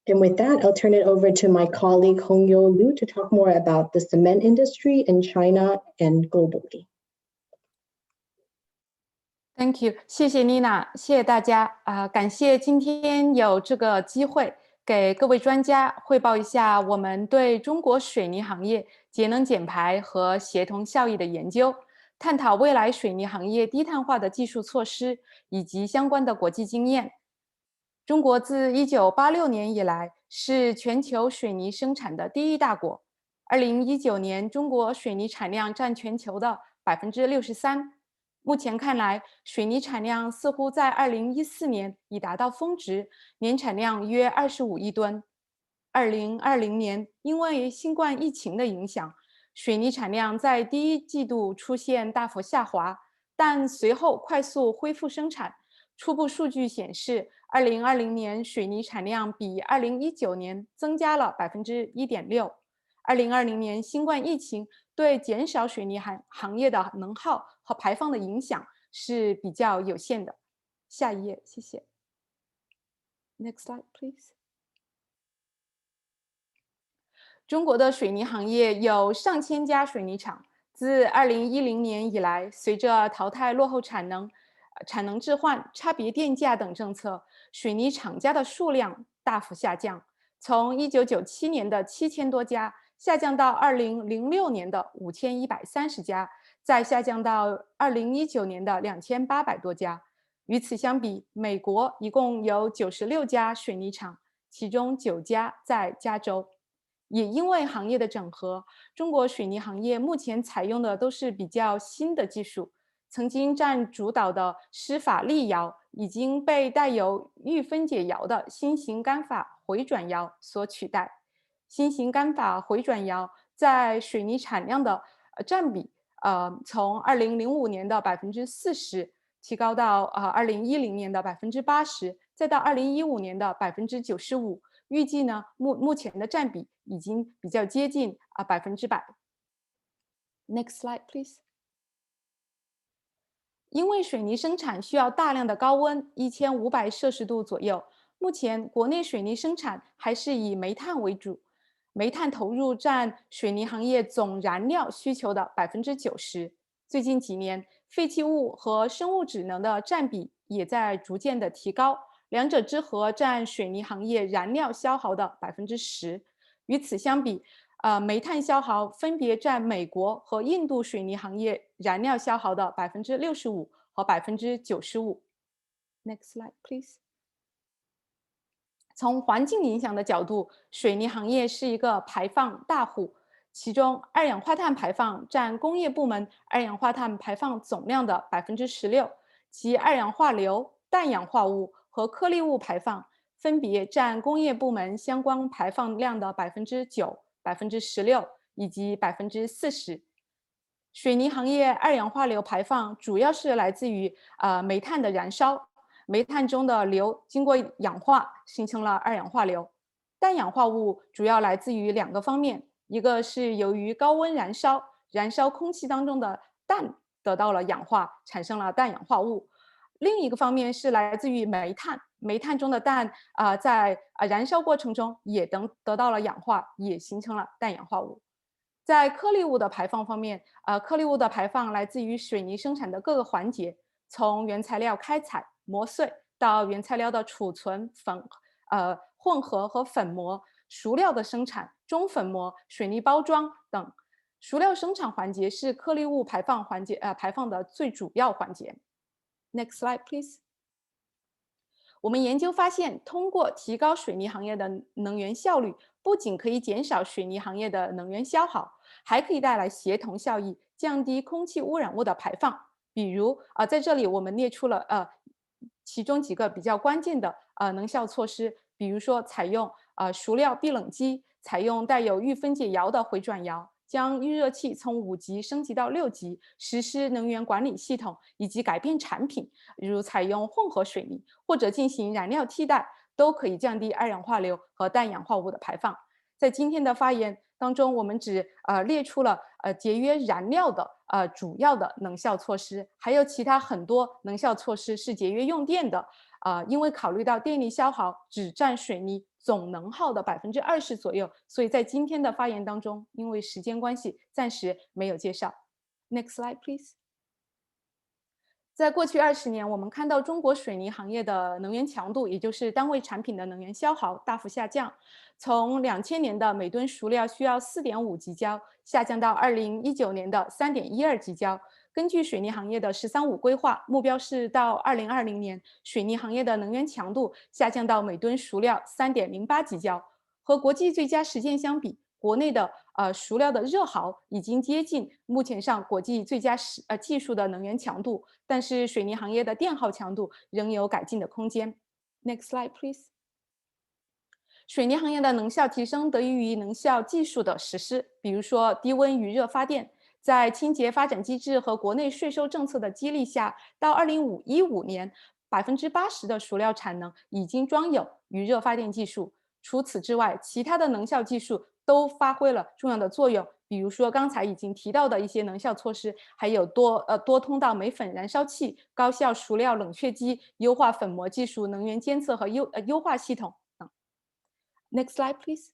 And with that, I'll turn it over to my colleague Hongyo Liu to talk more about the cement industry in China and globally. Thank you， 谢谢 Nina， 谢谢大家感谢今天有这个机会给各位专家汇报一下我们对中国水泥行业节能减排和协同效益的研究，探讨未来水泥行业低碳化的技术措施以及相关的国际经验。中国自1986年以来是全球水泥生产的第一大国。2019年，中国水泥产量占全球的63%。目前看来，水泥产量似乎在2014年已达到峰值，年产量约25亿吨。2020年，因为新冠疫情的影响，水泥产量在第一季度出现大幅下滑，但随后快速恢复生产。初步数据显示，2020年水泥产量比2019年增加了1.6%。2020年新冠疫情对减少水泥行业的能耗和排放的影响是比较有限的。下一页，谢谢。Next slide, please. 中国的水泥行业有上千家水泥厂，自2010年以来，随着淘汰落后产能、产能置换、差别电价等政策，水泥厂家的数量大幅下降，从1997年的7000多家下降到2006年的5130家，再下降到2019年的2800多家。与此相比，美国一共有96家水泥厂，其中9家在加州。也因为行业的整合，中国水泥行业目前采用的都是比较新的技术。曾经占主导的湿法力窑已经被带有预分解窑的新型干法回转窑所取代。新型干法回转窑在水泥产量的占比，从2005年的40%提高到2010年的80%，再到2015年的95%。预计呢，目前的占比已经比较接近100%。Next slide, please. 因为水泥生产需要大量的高温，1500摄氏度左右，目前国内水泥生产还是以煤炭为主，煤炭投入占水泥行业总燃料需求的90%。最近几年，废弃物和生物质能的占比也在逐渐的提高，两者之和占水泥行业燃料消耗的10%。与此相比，煤炭消耗分别占美国和印度水泥行业燃料消耗的65%和95%。Next slide, please. 从环境影响的角度，水泥行业是一个排放大户，其中二氧化碳排放占工业部门二氧化碳排放总量的16%，其二氧化硫、氮氧化物和颗粒物排放分别占工业部门相关排放量的9%、16%以及40%。水泥行业二氧化硫排放主要是来自于煤炭的燃烧，煤炭中的硫经过氧化形成了二氧化硫。氮氧化物主要来自于2个方面，一个是由于高温燃烧，燃烧空气当中的氮得到了氧化，产生了氮氧化物。另一个方面是来自于煤炭，煤炭中的氮在燃烧过程中也得到了氧化，也形成了氮氧化物。在颗粒物的排放方面，颗粒物的排放来自于水泥生产的各个环节，从原材料开采、磨碎到原材料的储存、混合和粉磨、熟料的生产、中粉磨、水泥包装等。熟料生产环节是颗粒物排放的最主要环节。Next slide, please. 我们研究发现，通过提高水泥行业的能源效率，不仅可以减少水泥行业的能源消耗，还可以带来协同效益，降低空气污染物的排放。比如在这里我们列出了其中几个比较关键的能效措施，比如说采用熟料避冷机，采用带有预分解窑的回转窑，将预热器从5级升级到6级，实施能源管理系统，以及改变产品，如采用混合水泥或者进行燃料替代，都可以降低二氧化硫和氮氧化物的排放。在今天的发言当中，我们只列出了节约燃料的主要的能效措施，还有其他很多能效措施是节约用电的。因为考虑到电力消耗只占水泥总能耗的20%左右，所以在今天的发言当中，因为时间关系，暂时没有介绍。Next slide, please. 在过去20年，我们看到中国水泥行业的能源强度，也就是单位产品的能源消耗大幅下降，从2000年的每吨熟料需要4.5级焦，下降到2019年的3.12级焦。根据水泥行业的“十三五”规划，目标是到2020年，水泥行业的能源强度下降到每吨熟料3.08级焦。和国际最佳实践相比，国内的熟料的热耗已经接近目前上国际最佳技术的能源强度，但是水泥行业的电耗强度仍有改进的空间。Next slide, please. 水泥行业的能效提升得益于能效技术的实施，比如说低温余热发电。在清洁发展机制和国内税收政策的激励下，到2015年，80%的熟料产能已经装有余热发电技术。除此之外，其他的能效技术都发挥了重要的作用，比如说刚才已经提到的一些能效措施，还有多通道煤粉燃烧器、高效熟料冷却机、优化粉磨技术、能源监测和优化系统等。Next slide, please.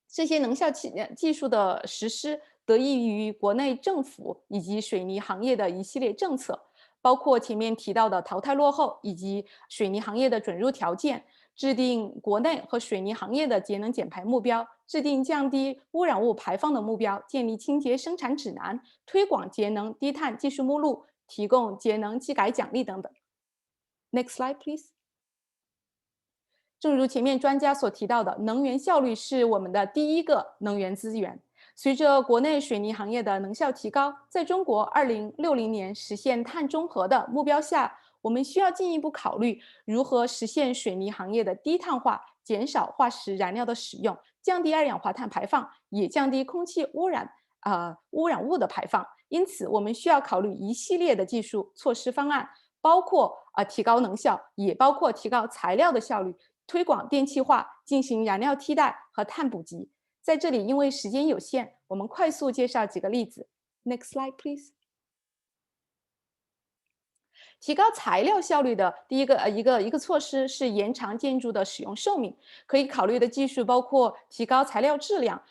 这些能效技术的实施得益于国内政府以及水泥行业的一系列政策，包括前面提到的淘汰落后以及水泥行业的准入条件，制定国内和水泥行业的节能减排目标，制定降低污染物排放的目标，建立清洁生产指南，推广节能低碳技术目录，提供节能技改奖励等等。Next slide, please. 正如前面专家所提到的，能源效率是我们的第一个能源资源。随着国内水泥行业的能效提高，在中国2060年实现碳中和的目标下，我们需要进一步考虑如何实现水泥行业的低碳化，减少化石燃料的使用，降低二氧化碳排放，也降低空气污染物的排放。因此，我们需要考虑一系列的技术措施方案，包括提高能效，也包括提高材料的效率，推广电气化，进行燃料替代和碳捕集。在这里，因为时间有限，我们快速介绍几个例子。Next slide, please. 提高材料效率的第一个措施是延长建筑的使用寿命。可以考虑的技术包括提高材料质量，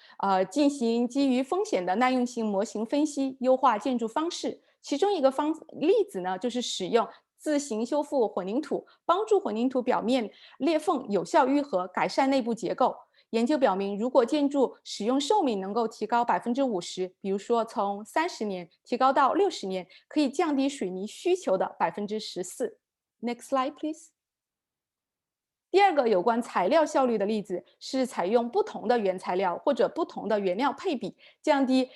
进行基于风险的耐用性模型分析，优化建筑方式。其中一个例子呢，就是使用自行修复混凝土，帮助混凝土表面裂缝有效愈合，改善内部结构。研究表明，如果建筑使用寿命能够提高50%，比如说从30年提高到60年，可以降低水泥需求的14%。Next slide, please. 第二个有关材料效率的例子是采用不同的原材料或者不同的原料配比，降低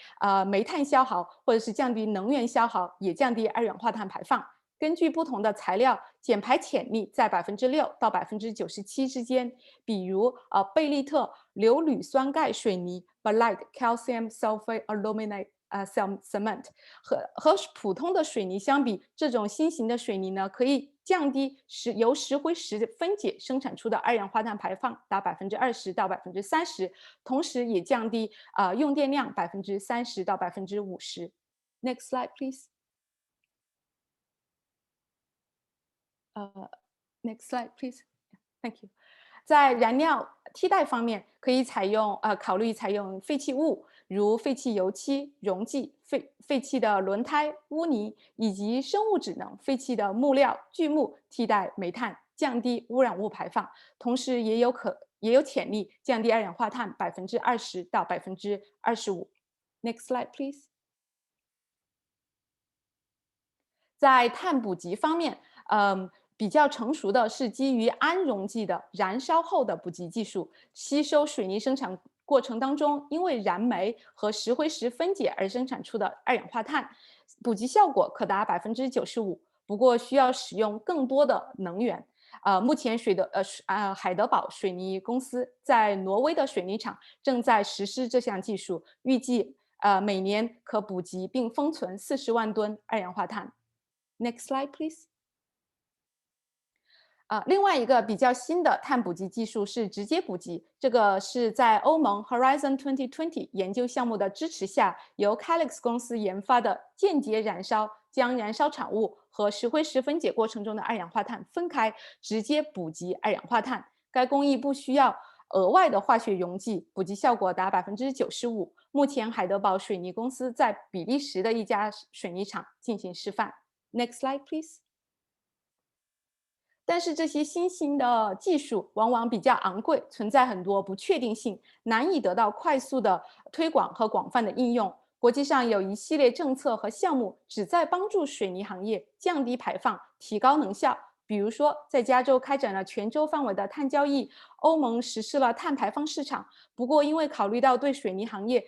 煤炭消耗，或者是降低能源消耗，也降低二氧化碳排放。根据不同的材料，减排潜力在6%到97%之间。比如贝利特硫铝酸钙水泥 Baelite Calcium Sulfate Aluminate Cement 和普通的水泥相比，这种新型的水泥呢，可以降低由石灰石分解生产出的二氧化碳排放达20%到30%，同时也降低用电量30%到50%。Next slide, please. Next slide, please. Thank you. 在燃料替代方面，可以考虑采用废弃物，如废弃油漆、溶剂、废弃的轮胎、污泥，以及生物质能、废弃的木料、锯木替代煤炭，降低污染物排放，同时也有潜力降低二氧化碳20%到25%。Next slide, please. 在碳捕集方面，比较成熟的是基于氨溶剂的燃烧后的捕集技术，吸收水泥生产过程当中因为燃煤和石灰石分解而生产出的二氧化碳，捕集效果可达95%，不过需要使用更多的能源。目前海德堡水泥公司在挪威的水泥厂正在实施这项技术，预计每年可捕集并封存40万吨二氧化碳。Next slide, please. 另外一个比较新的碳捕集技术是直接捕集，这个是在欧盟 Horizon 2020研究项目的支持下，由 Calix 公司研发的间接燃烧，将燃烧产物和石灰石分解过程中的二氧化碳分开，直接捕集二氧化碳。该工艺不需要额外的化学溶剂，捕集效果达95%。目前海德堡水泥公司在比利时的一家水泥厂进行示范。Next slide, please. 但是这些新兴的技术往往比较昂贵，存在很多不确定性，难以得到快速的推广和广泛的应用。国际上有一系列政策和项目旨在帮助水泥行业降低排放、提高能效。比如说，在加州开展了全州范围的碳交易，欧盟实施了碳排放市场。不过，因为考虑到对水泥行业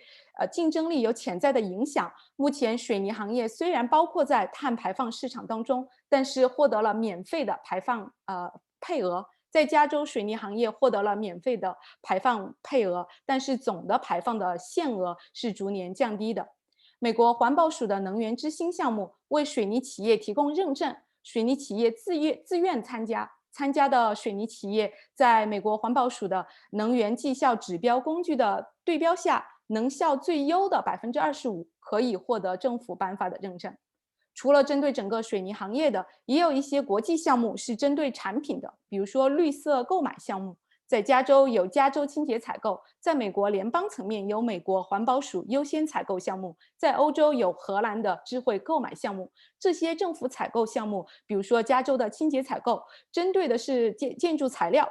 竞争力有潜在的影响，目前水泥行业虽然包括在碳排放市场当中，但是获得了免费的排放配额。在加州，水泥行业获得了免费的排放配额，但是总的排放的限额是逐年降低的。美国环保署的能源之星项目为水泥企业提供认证，水泥企业自愿参加的水泥企业，在美国环保署的能源绩效指标工具的对标下，能效最优的25%可以获得政府颁发的认证。除了针对整个水泥行业的，也有一些国际项目是针对产品的，比如说绿色购买项目。在加州有加州清洁采购，在美国联邦层面有美国环保署优先采购项目，在欧洲有荷兰的智慧购买项目。这些政府采购项目，比如说加州的清洁采购，针对的是建筑材料，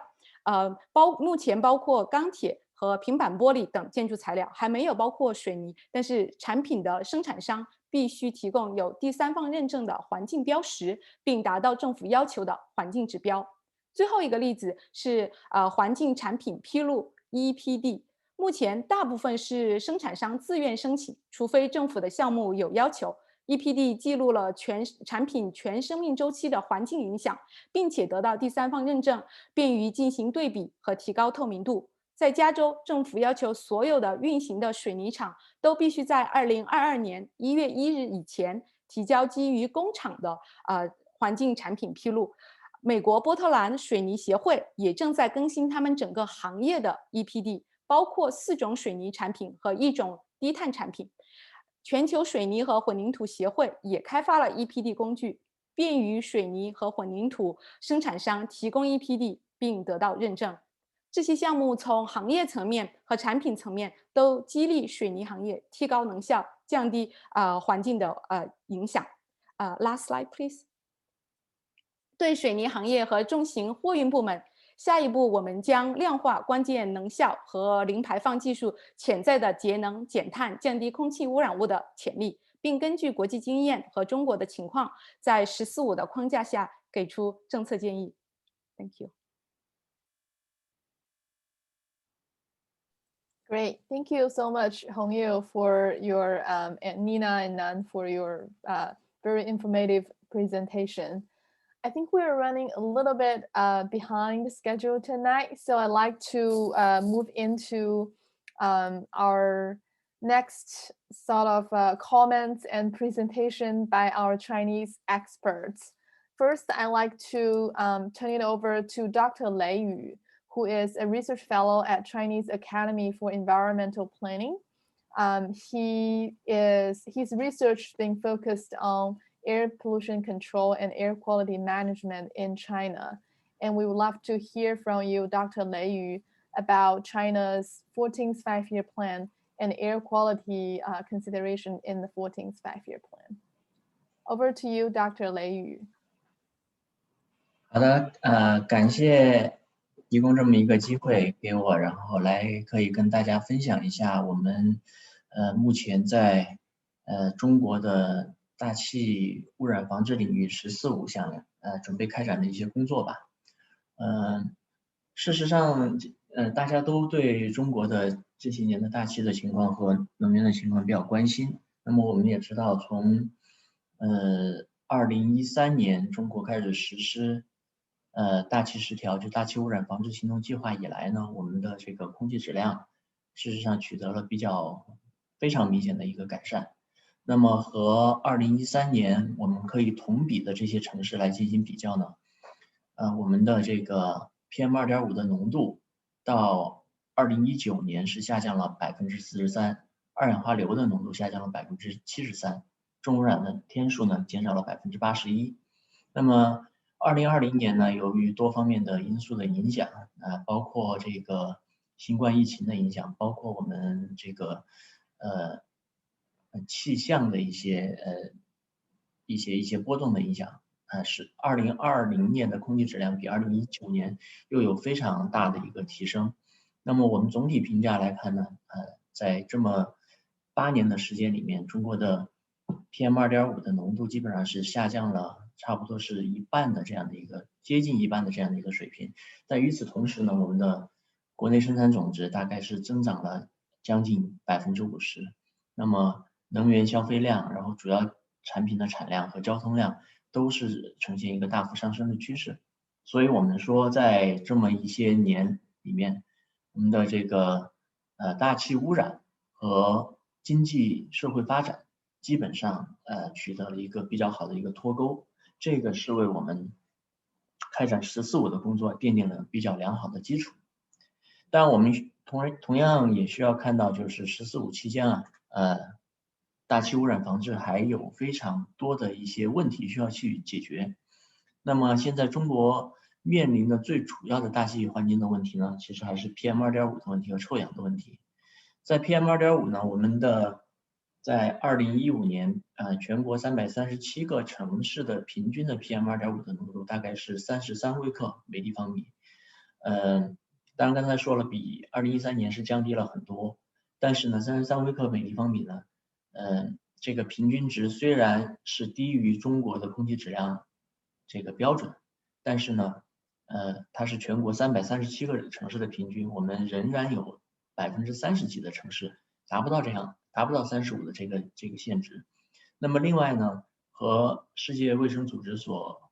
目前包括钢铁和平板玻璃等建筑材料，还没有包括水泥。但是产品的生产商必须提供有第三方认证的环境标识，并达到政府要求的环境指标。最后一个例子是环境产品披露 EPD， 目前大部分是生产商自愿申请，除非政府的项目有要求。EPD 记录了产品全生命周期的环境影响，并且得到第三方认证，便于进行对比和提高透明度。在加州，政府要求所有的运行的水泥厂都必须在2022年1月1日以前提交基于工厂的环境产品披露。美国波特兰水泥协会也正在更新他们整个行业的 EPD， 包括4种水泥产品和1种低碳产品。全球水泥和混凝土协会也开发了 EPD 工具，便于水泥和混凝土生产商提供 EPD 并得到认证。这些项目从行业层面和产品层面都激励水泥行业提高能效，降低环境的影响。Last slide, please. 对水泥行业和重型货运部门，下一步我们将量化关键能效和零排放技术潜在的节能、减碳、降低空气污染物的潜力，并根据国际经验和中国的情况，在“14-5”的框架下给出政策建议。Thank you. Great. Thank you so much, Hongyu, for your and Nina and Nan for your very informative presentation. I think we're running a little bit behind schedule tonight, so I'd like to move into our next sort of comments and presentation by our Chinese experts. First, I'd like to turn it over to Dr. Lei Yu, who is a research fellow at Chinese Academy for Environmental Planning. His research being focused on air pollution control and air quality management in China. And we would love to hear from you, Dr. Lei Yu, about China's 14th five-year plan and air quality consideration in the 14th five-year plan. Over to you, Dr. Lei Yu. 好的，感谢提供这么一个机会给我，然后来可以跟大家分享一下我们目前在中国的大气污染防治领域“14-5”项准备开展的一些工作吧。事实上，大家都对中国的这些年的大气的情况和能源的情况比较关心。那么我们也知道，从2013年中国开始实施大气10条，就大气污染防治行动计划以来呢，我们的这个空气质量事实上取得了非常明显的一个改善。那么和2013年我们可以同比的这些城市来进行比较呢，我们的这个 PM2.5 的浓度到2019年是下降了43%，二氧化硫的浓度下降了73%，重污染的天数呢减少了81%。那么2020年呢，由于多方面的因素的影响，包括这个新冠疫情的影响，包括我们这个气象的一些波动的影响，使2020年的空气质量比2019年又有非常大的一个提升。那么我们总体评价来看呢，在这么8年的时间里面，中国的 PM2.5 的浓度基本上是下降了差不多是一半的这样的一个接近一半的这样的一个水平。但与此同时呢，我们的国内生产总值大概是增长了将近50%。那么能源消费量，然后主要产品的产量和交通量都是呈现一个大幅上升的趋势。所以我们说，在这么一些年里面，我们的这个大气污染和经济社会发展基本上取得了一个比较好的一个脱钩，这个是为我们开展“14-5”的工作奠定了比较良好的基础。但我们同样也需要看到，就是“14-5”期间大气污染防治还有非常多的一些问题需要去解决。那么现在中国面临的最主要的大气环境的问题呢，其实还是 PM2.5 的问题和臭氧的问题。在 PM2.5 呢，我们的在2015年全国337个城市的平均的 PM2.5 的浓度大概是33微克每立方米。当然刚才说了，比2013年是降低了很多，但是呢33微克每立方米呢，这个平均值虽然是低于中国的空气质量这个标准，但是呢它是全国337个城市的平均，我们仍然有30%几的城市达不到35的这个限值。那么另外呢，和世界卫生组织所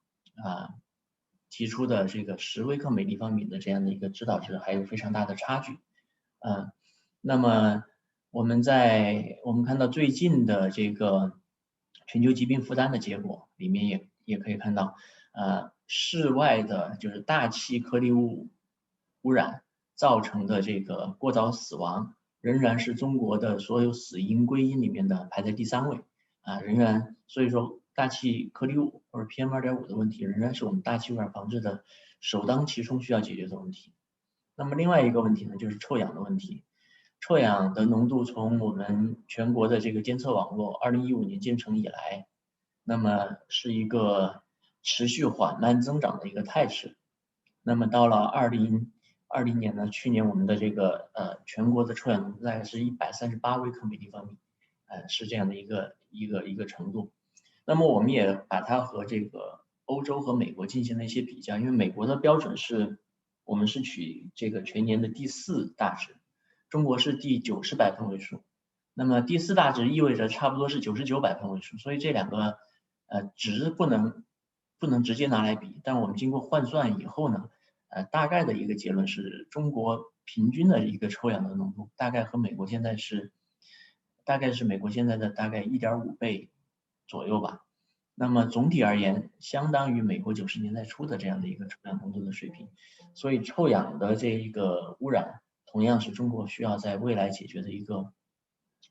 提出的这个10微克每立方米的这样的一个指导值还有非常大的差距。那么我们看到最近的这个全球疾病负担的结果里面也可以看到，室外的就是大气颗粒物污染造成的这个过早死亡，仍然是中国的所有死因归因里面的排在第3位仍然，所以说大气颗粒物或者 PM2.5 的问题仍然是我们大气污染防治的首当其冲需要解决的问题。那么另外一个问题呢，就是臭氧的问题。臭氧的浓度从我们全国的这个监测网络2015年建成以来，那么是一个持续缓慢增长的一个态势。那么到了2020年呢，去年我们的这个全国的臭氧浓度大概是138微克每立方米，是这样的一个程度。那么我们也把它和这个欧洲和美国进行了一些比较，因为美国的标准是我们是取这个全年的第4大值，中国是第90百分位数，那么第4大值意味着差不多是99百分位数，所以这两个值不能直接拿来比，但我们经过换算以后呢，大概的一个结论是中国平均的一个臭氧的浓度大概和美国现在是美国现在的大概1.5倍左右吧。那么总体而言，相当于美国90年代初的这样的一个臭氧浓度的水平。所以臭氧的这一个污染，同样是中国需要在未来解决的一个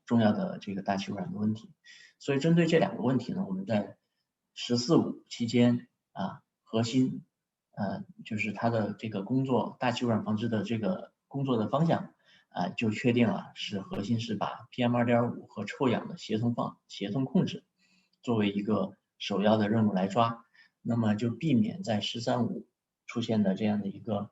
重要的这个大气污染的问题。所以针对这2个问题呢，我们在“14·5”期间核心就是它的这个工作大气污染防治的这个工作的方向就确定了，核心是把 PM2.5 和臭氧的协同控制作为一个首要的任务来抓，那么就避免在“13·5”出现的这样的一个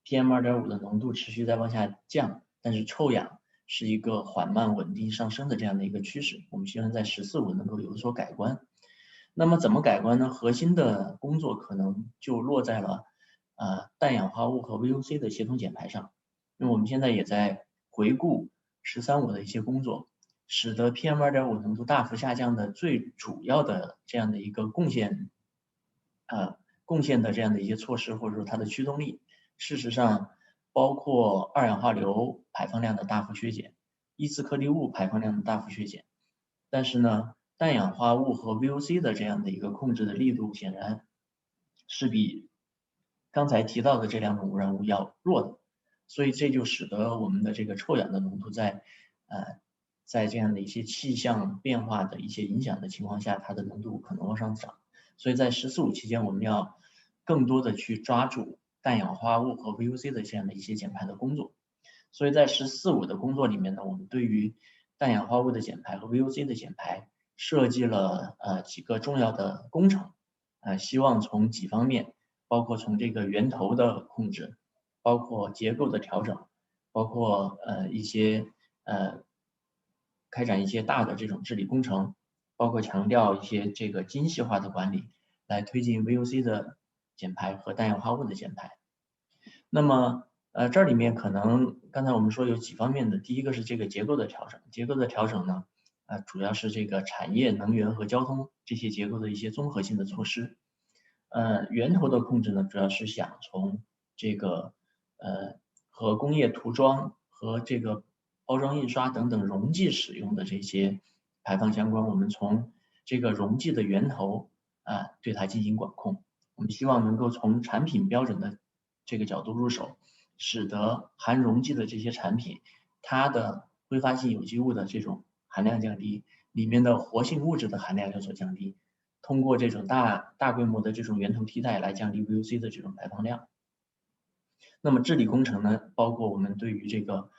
PM2.5 的浓度持续在往下降，但是臭氧是一个缓慢稳定上升的这样的一个趋势，我们希望在“14·5”能够有所改观。那么怎么改观呢？核心的工作可能就落在了氮氧化物和 VOC 的协同减排上，因为我们现在也在回顾“13·5”的一些工作，使得 PM2.5 浓度大幅下降的最主要的这样的一个贡献的这样的一些措施，或者说它的驱动力，事实上包括二氧化硫排放量的大幅削减，一次颗粒物排放量的大幅削减，但是呢，氮氧化物和 VOC 的这样的一个控制的力度显然是比刚才提到的这2种污染物要弱的，所以这就使得我们的这个臭氧的浓度在这样的一些气象变化的一些影响的情况下，它的浓度可能往上涨。所以在“14·5”期间，我们要更多的去抓住氮氧化物和 VOC 的这样的一些减排的工作。所以在“14·5”的工作里面呢，我们对于氮氧化物的减排和 VOC 的减排设计了几个重要的工程，希望从几方面，包括从这个源头的控制，包括结构的调整，包括一些开展一些大的这种治理工程，包括强调一些这个精细化的管理，来推进 VOC 的减排和氮氧化物的减排。那么这里面可能刚才我们说有几方面的，第一个是这个结构的调整，结构的调整呢主要是这个产业、能源和交通这些结构的一些综合性的措施。源头的控制呢，主要是想从这个和工业涂装和这个包装印刷等等溶剂使用的这些排放相关，我们从这个溶剂的源头对它进行管控。我们希望能够从产品标准的这个角度入手，使得含溶剂的这些产品，它的挥发性有机物的这种含量降低，里面的活性物质的含量有所降低，通过这种大规模的这种源头替代来降低 VOC 的这种排放量。那么治理工程呢，包括我们对于这个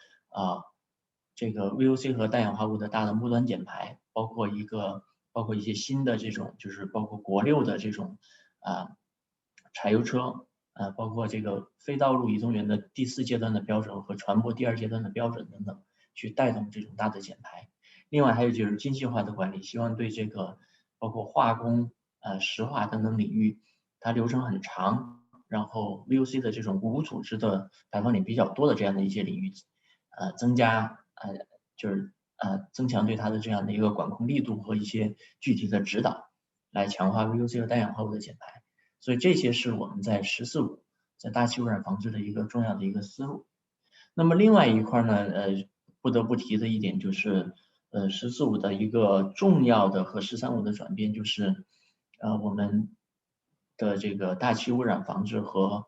VOC 和氮氧化物的大的末端减排，包括一些新的这种，就是包括国6的这种柴油车，包括这个非道路移动源的第4阶段的标准和船舶第2阶段的标准等等，去带动这种大的减排。另外还有就是精细化的管理，希望对这个包括化工、石化等等领域，它流程很长，然后 VOC 的这种无组织的排放点比较多的这样的一些领域，增强对它的这样的一个管控力度和一些具体的指导，来强化 VOC 和氮氧化物的减排。所以这些是我们在“14.5”在大气污染防治的一个重要的一个思路。那么另外一块呢，不得不提的一点就是，“14.5”的一个重要的和“13.5”的转变就是，我们的这个大气污染防治和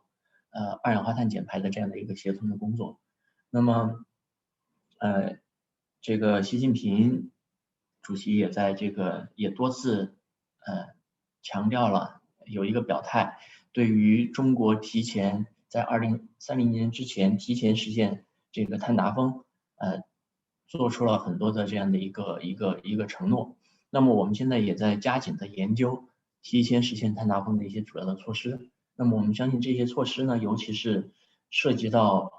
二氧化碳减排的这样的一个协同的工作。那么这个习近平主席也在这个也多次强调了有一个表态，对于中国提前在2030年之前提前实现这个碳达峰，做出了很多的这样的一个承诺。那么我们现在也在加紧的研究提前实现碳达峰的一些主要的措施。那么我们相信这些措施呢，尤其是涉及到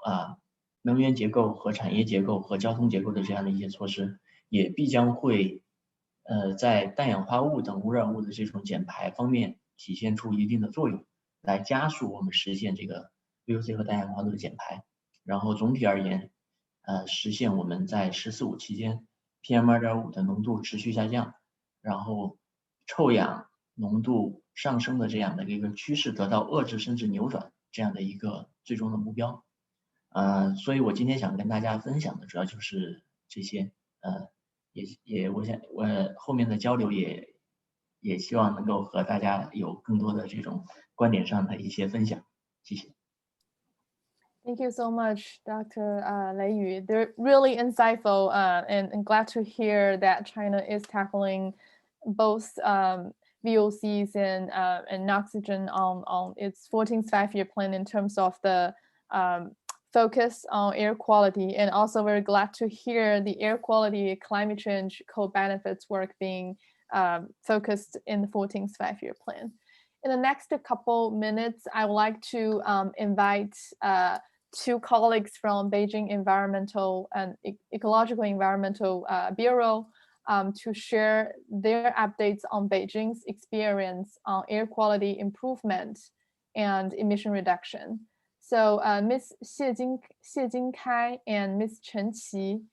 能源结构和产业结构和交通结构的这样的一些措施，也必将会在氮氧化物等污染物的这种减排方面体现出一定的作用，来加速我们实现这个 VOC 和氮氧化物的减排。然后总体而言，实现我们在“14.5”期间 PM2.5的浓度持续下降，然后臭氧浓度上升的这样的一个趋势得到遏制甚至扭转这样的一个最终的目标。所以我今天想跟大家分享的主要就是这些，我想我后面的交流也希望能够和大家有更多的这种观点上的一些分享，谢谢。Thank you so much, Dr. Lei Yu. They're really insightful, and glad to hear that China is tackling both VOCs and oxygen on its 14th five-year plan in terms of the focus on air quality, and also very glad to hear the air quality climate change co-benefits work being focused in the 14th five-year plan. In the next couple minutes, I would like to invite two colleagues from Beijing Environmental and Ecological Environmental Bureau to share their updates on Beijing's experience on air quality improvement and emission reduction. So Ms. Xie Jinkai and Ms. Chen Qi,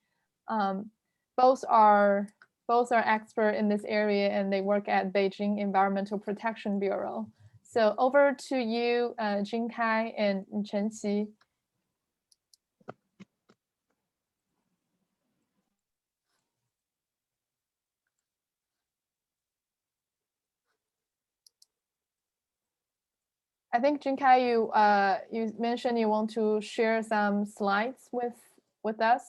both are expert in this area, and they work at Beijing Environmental Protection Bureau. So over to you, Jinkai and Chen Qi. I think Jinkai, you mentioned you want to share some slides with us.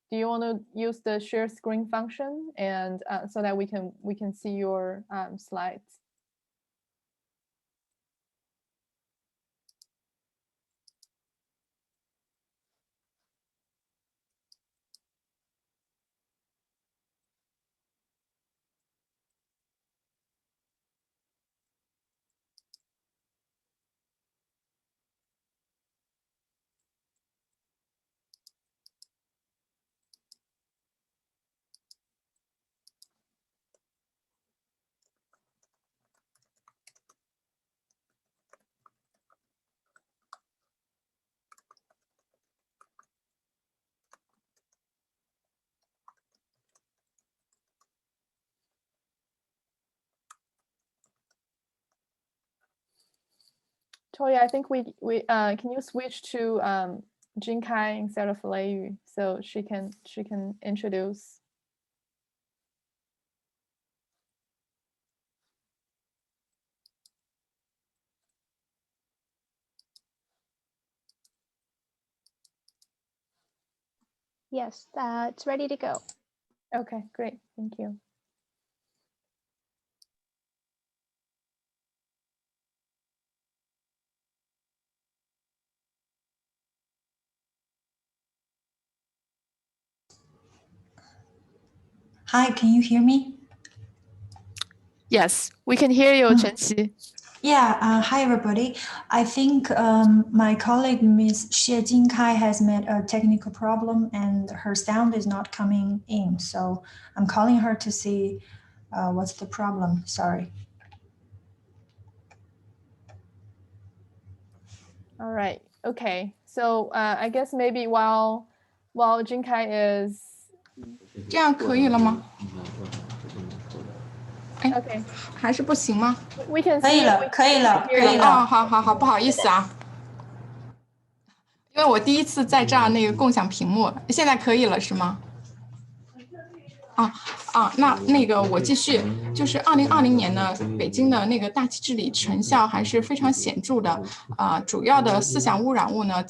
Do you want to use the share screen function and so that we can see your slides? Toya, I think we can you switch to Jinkai instead of Lei Yu so she can introduce. Yes, it's ready to go. Okay, great. Thank you. Hi, can you hear me? Yes, we can hear you, Chen Qi. Yeah, hi everybody. I think my colleague Ms. Xie Jinkai has met a technical problem and her sound is not coming in. So I'm calling her to see what's the problem. Sorry. All right. Okay. So I guess maybe while Jinkai is 这样可以了吗？哎 okay, 还是不行吗？ we can 可以 see 了 we 可以 can 了 hear 可以 you. 了哦，好好好，不好意思啊，因为我第一次在这儿那个共享屏幕，现在可以了是吗？那个我继续，就是2020年呢，北京的那个大气治理成效还是非常显著的。主要的思想污染物呢，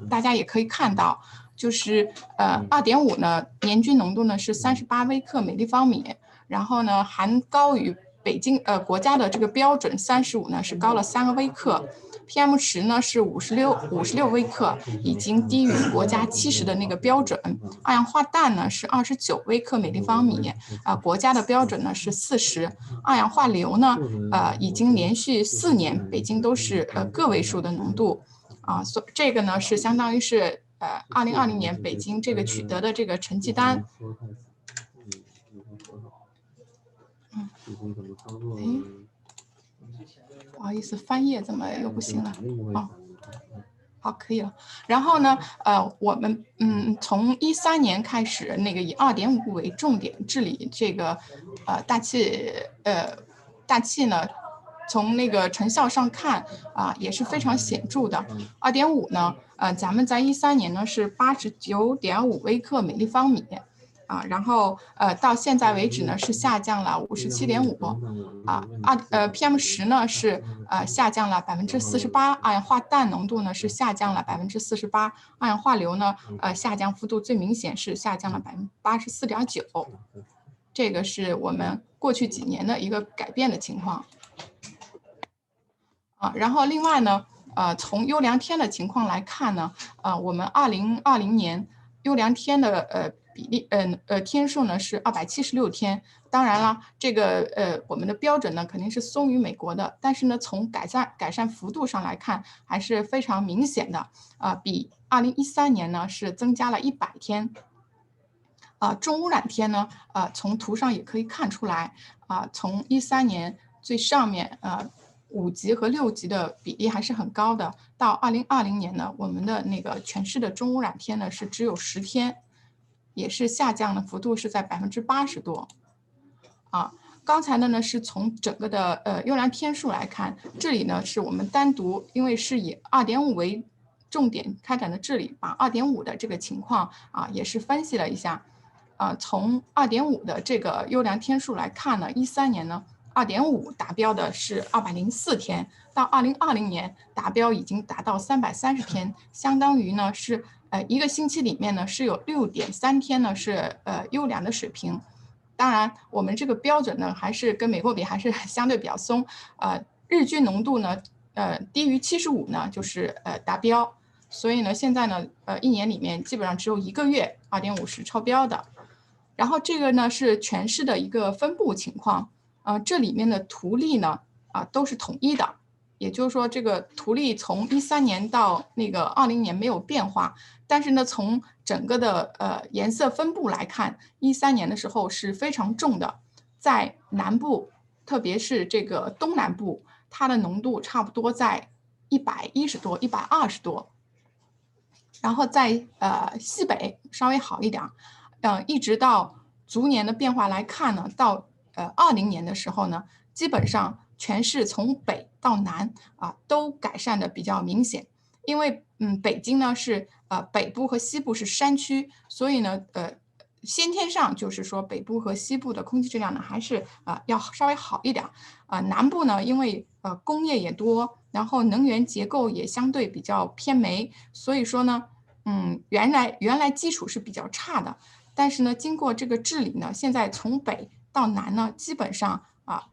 大家也可以看到，就是2.5呢，年均浓度呢是38微克每立方米，然后呢还高于北京国家的这个标准35呢是高了3个微克。PM10呢是56微克，已经低于国家70的那个标准。二氧化氮呢是29微克每立方米，国家的标准呢是40。二氧化硫呢，已经连续4年北京都是个位数的浓度，这个呢是相当于是2020年北京这个取得的这个成绩单。不好意思，翻页怎么又不行了？好，可以了。然后呢，我们从13年开始，那个以2.5为重点治理这个大气呢，从那个成效上看也是非常显著的。2.5呢，咱们在13年呢是89.5微克每立方米。然后到现在为止呢是下降了57.5，PM10呢是下降了48%，二氧化氮浓度呢是下降了48%，二氧化硫呢下降幅度最明显是下降了84.9%，这个是我们过去几年的一个改变的情况。然后另外呢，从优良天的情况来看呢，我们2020年优良天的比例天数呢是276天。当然了，这个我们的标准呢肯定是松于美国的，但是呢从改善幅度上来看还是非常明显的。比2013年呢是增加了100天。重污染天呢，从图上也可以看出来，从13年最上面5级和6级的比例还是很高的，到2020年呢，我们的那个全市的重污染天呢是只有10天。也是下降的幅度是在80%多。刚才呢是从整个的优良天数来看，这里呢是我们单独，因为是以2.5为重点开展的治理，把2.5的这个情况也是分析了一下。从2.5的这个优良天数来看呢，13年呢2.5达标的是204天，到2020年达标已经达到330天，相当于呢是1个星期里面呢是有6.3天呢是优良的水平。当然，我们这个标准呢还是跟美国比还是相对比较松。日均浓度呢低于75呢就是达标。所以呢现在呢1年里面基本上只有1个月2.5是超标的。然后这个呢是全市的一个分布情况。这里面的图例呢都是统一的。也就是说，这个图例从13年到那个20年没有变化，但是呢，从整个的颜色分布来看，13年的时候是非常重的，在南部，特别是这个东南部，它的浓度差不多在110多、120多，然后在西北稍微好一点，一直到逐年的变化来看呢，到20年的时候呢，基本上全市从北到南都改善的比较明显。因为北京呢是北部和西部是山区，所以呢先天上就是说北部和西部的空气质量呢还是要稍微好一点。南部呢因为工业也多，然后能源结构也相对比较偏煤，所以说呢原来基础是比较差的，但是呢经过这个治理呢，现在从北到南呢基本上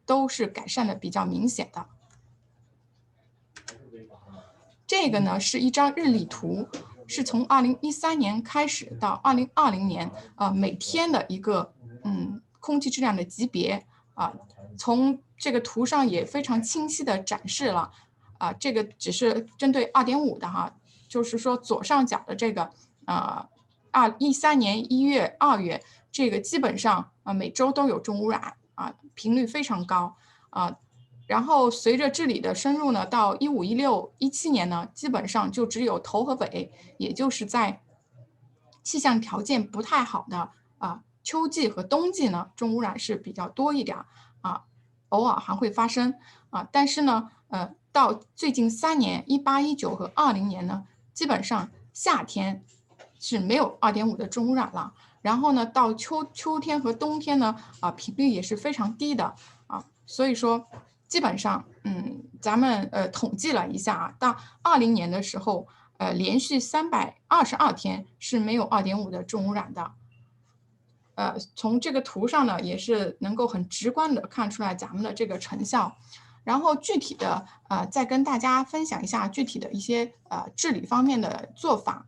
都是改善的比较明显的。这个呢是一张日历图，是从2013年开始到2020年每天的一个空气质量的级别从这个图上也非常清晰的展示了这个只是针对2.5的哈，就是说左上角的这个13年1月、2月，这个基本上每周都有重污染频率非常高然后随着治理的深入呢，到15、16、17年呢，基本上就只有头和尾，也就是在气象条件不太好的秋季和冬季呢，重污染是比较多一点偶尔还会发生但是呢，到最近3年，18、19和20年呢，基本上夏天是没有2.5的重污染了。然后呢，到秋天和冬天呢，频率也是非常低的所以说，基本上，咱们统计了一下到20年的时候，连续322天是没有2.5的重污染的。从这个图上呢，也是能够很直观的看出来咱们的这个成效。然后具体的再跟大家分享一下具体的一些治理方面的做法。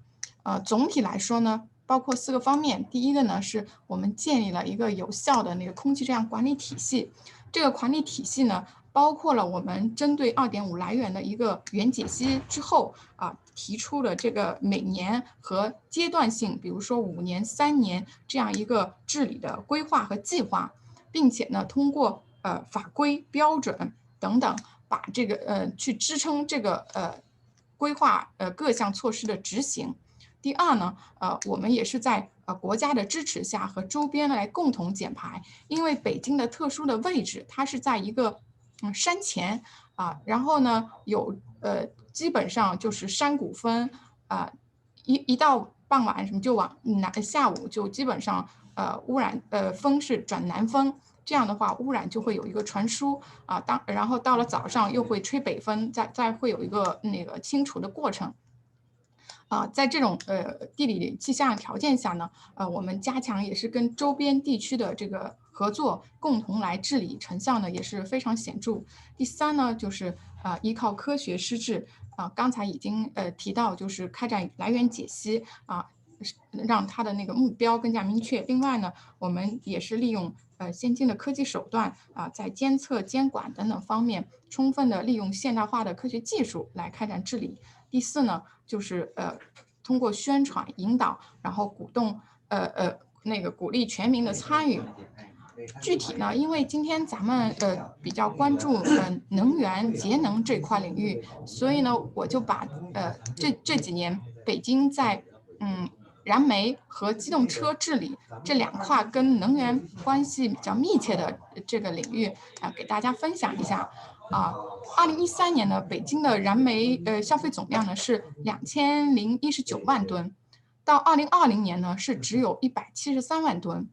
总体来说呢，包括4个方面。第一个呢，是我们建立了一个有效的那个空气质量管理体系。这个管理体系呢，包括了我们针对2.5来源的一个原解析之后提出了这个每年和阶段性，比如说5年、3年这样一个治理的规划和计划，并且呢，通过法规标准等等，把这个去支撑这个规划各项措施的执行。第二呢，我们也是在国家的支持下和周边来共同减排，因为北京的特殊的位置，它是在一个山前然后呢有基本上就是山谷风一到傍晚什么就往下午就基本上污染风是转南风，这样的话污染就会有一个传输然后到了早上又会吹北风，再会有一个那个清除的过程。在这种地理气象条件下呢，我们加强也是跟周边地区的这个合作，共同来治理，成效呢也是非常显著。第3呢，就是依靠科学施治刚才已经提到，就是开展来源解析让它的那个目标更加明确。另外呢，我们也是利用先进的科技手段在监测、监管等等方面，充分的利用现代化的科学技术来开展治理。第4呢，就是通过宣传引导，然后鼓励全民的参与。具体呢，因为今天咱们比较关注能源节能这块领域，所以呢，我就把这几年北京在燃煤和机动车治理这2块跟能源关系比较密切的这个领域给大家分享一下。2013年呢，北京的燃煤消费总量呢是2019万吨，到2020年呢是只有173万吨。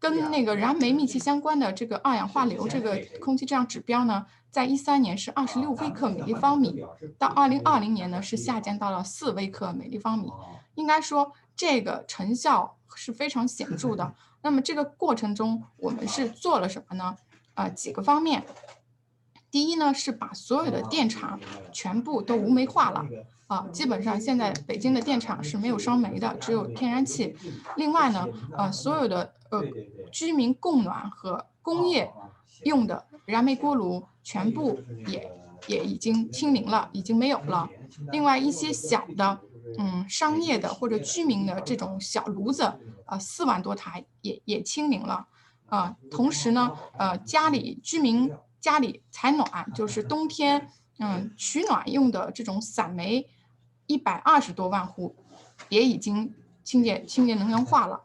跟那个燃煤密切相关的这个二氧化硫这个空气质量指标呢，在13年是26微克每立方米，到2020年呢是下降到了4微克每立方米。应该说这个成效是非常显著的。那么这个过程中我们是做了什么呢？几个方面。第一呢，是把所有的电厂全部都无煤化了基本上现在北京的电厂是没有烧煤的，只有天然气。另外呢，所有的居民供暖和工业用的燃煤锅炉全部也已经清零了，已经没有了。另外一些小的商业的或者居民的这种小炉子4万多台也清零了同时呢居民家里采暖，就是冬天取暖用的这种散煤120多万户也已经清洁能源化了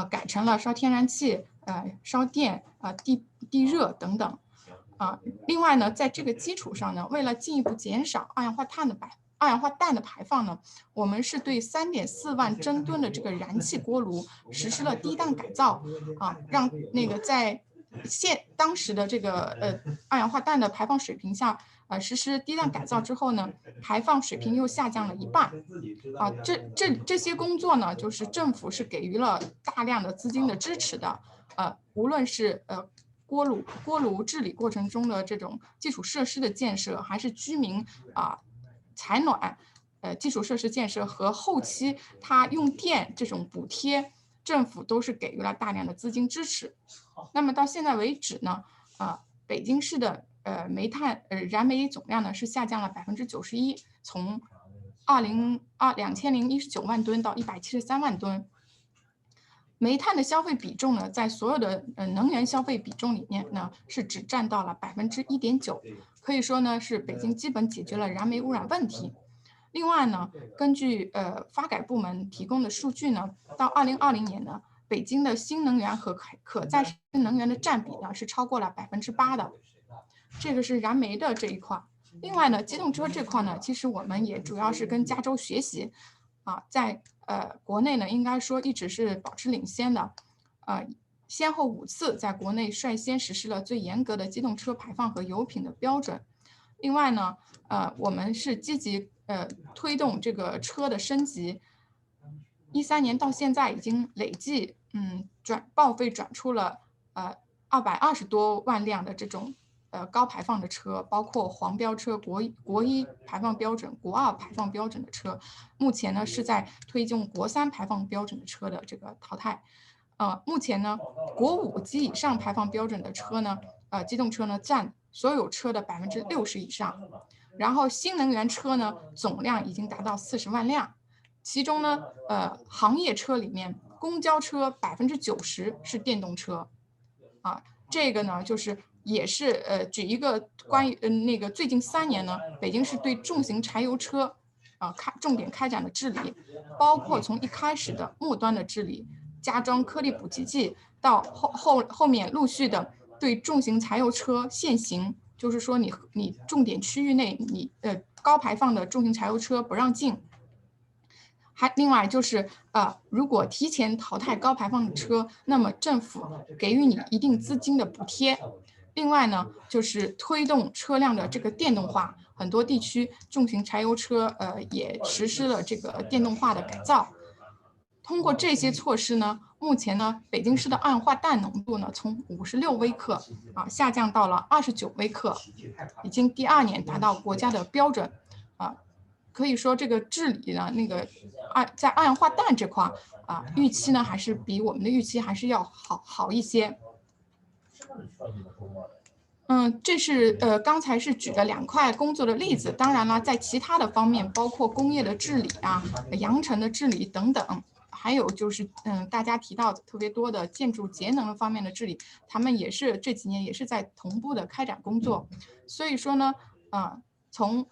改成了烧天然气烧电地热等等另外呢，在这个基础上呢，为了进一步减少二氧化碳的排放呢，我们是对3.4万真吨的这个燃气锅炉实施了低氮改造让那个在当时的这个二氧化碳的排放水平下实施低氮改造之后呢，排放水平又下降了1半这些工作呢，就是政府是给予了大量的资金的支持的无论是锅炉治理过程中的这种基础设施的建设，还是居民采暖基础设施建设和后期它用电这种补贴，政府都是给予了大量的资金支持。那么到现在为止呢，北京市的燃煤总量呢是下降了91%，从2019万吨到173万吨。煤炭的消费比重呢，在所有的能源消费比重里面呢，是只占到了1.9%，可以说呢是北京基本解决了燃煤污染问题。另外呢，根据发改部门提供的数据呢，到2020年呢，北京的新能源和可再生能源的占比呢是超过了8%的，这个是燃煤的这一块。另外呢，机动车这块呢，其实我们也主要是跟加州学习，在国内呢，应该说一直是保持领先的，先后5次在国内率先实施了最严格的机动车排放和油品的标准。另外呢，我们是积极推动这个车的升级，13年到现在已经累计报废转出了220多万辆的这种高排放的车，包括黄标车、国1排放标准、国2排放标准的车，目前呢是在推进国3排放标准的车的这个淘汰。目前呢，国5及以上排放标准的车呢，机动车呢占所有车的60%以上。然后新能源车呢总量已经达到40万辆，其中呢，行业车里面公交车90%是电动车，这个呢就是也是举一个关于那个最近3年呢，北京市对重型柴油车重点开展了治理，包括从一开始的末端的治理，加装颗粒补给剂，到后面陆续的对重型柴油车限行。就是说你重点区域内你高排放的重型柴油车不让进，另外就是如果提前淘汰高排放的车，那么政府给予你一定资金的补贴。另外呢，就是推动车辆的这个电动化，很多地区重型柴油车也实施了这个电动化的改造。通过这些措施呢，目前呢，北京市的二氧化氮浓度呢，从56微克下降到了29微克，已经第2年达到国家的标准可以说这个治理呢，在二氧化氮这块预期呢，还是比我们的预期还是要好一些。这是刚才是举了2块工作的例子，当然了，在其他的方面，包括工业的治理扬尘的治理等等。还有就是大家提到特别多的建筑节能方面的治理，他们也是这几年也是在同步的开展工作。所以说呢，从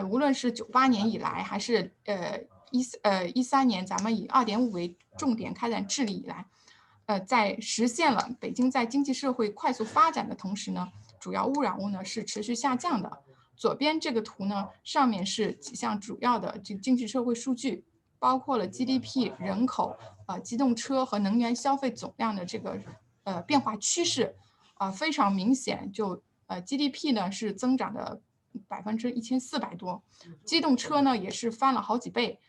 无论是98年以来，还是13年咱们以2.5为重点开展治理以来，在实现了北京在经济社会快速发展的同时呢，主要污染物呢是持续下降的。左边这个图呢，上面是几项主要的经济社会数据。包括了 GDP、人口、机动车和能源消费总量的这个变化趋势非常明显。就GDP 呢是增长的1400多，机动车呢也是翻了好几倍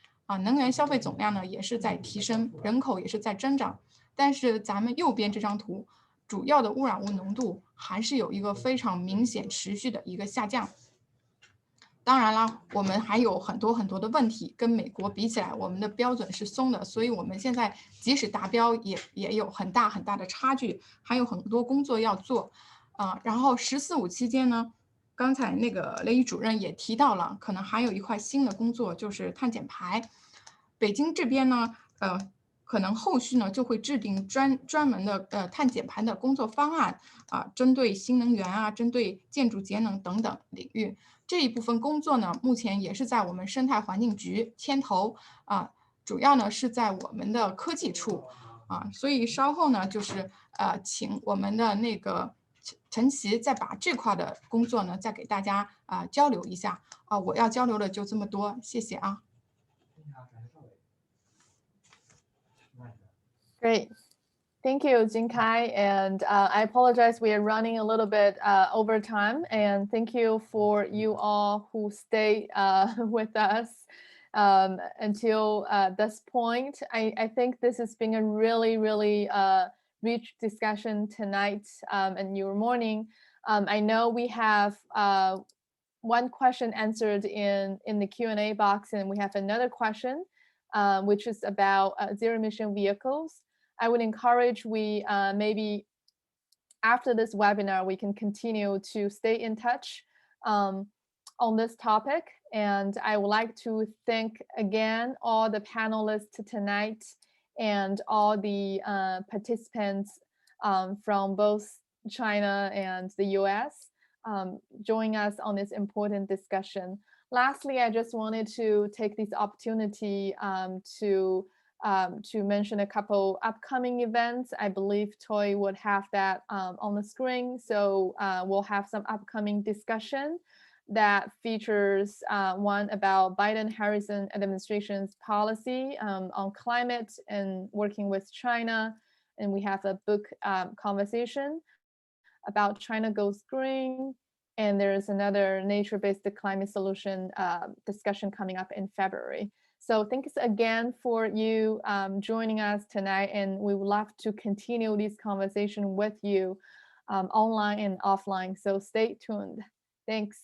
能源消费总量呢也是在提升，人口也是在增长。但是咱们右边这张图，主要的污染物浓度还是有一个非常明显持续的一个下降。当然了，我们还有很多的问题，跟美国比起来，我们的标准是松的，所以我们现在即使达标也有很大的差距，还有很多工作要做然后14、15期间呢，刚才那个雷宇主任也提到了，可能还有一块新的工作就是碳减排。北京这边呢，可能后续呢就会制定专门的碳减排的工作方案针对新能源针对建筑节能等等领域。这一部分工作呢，目前也是在我们生态环境局牵头主要呢是在我们的科技处所以稍后呢就是请我们的那个陈琦再把这块的工作呢再给大家交流一下我要交流的就这么多，谢谢啊。Great. Thank you, Jinkai. And I apologize, we are running a little bit over time. And thank you for you all who stayed with us until this point. I think this has been a really rich discussion tonight and your morning. I know we have one question answered in the Q&A box, and we have another question, which is about zero emission vehicles. I would encourage we maybe after this webinar, we can continue to stay in touch on this topic. And I would like to thank again all the panelists tonight and all the participants from both China and the US joining us on this important discussion. Lastly, I just wanted to take this opportunity to mention a couple upcoming events. I believe Toy would have that on the screen. So we'll have some upcoming discussion that features one about Biden-Harris administration's policy on climate and working with China. And we have a book conversation about China Goes Green. And there's another nature-based climate solution discussion coming up in February. So thanks again for you joining us tonight. And we would love to continue this conversation with you online and offline. So stay tuned. Thanks.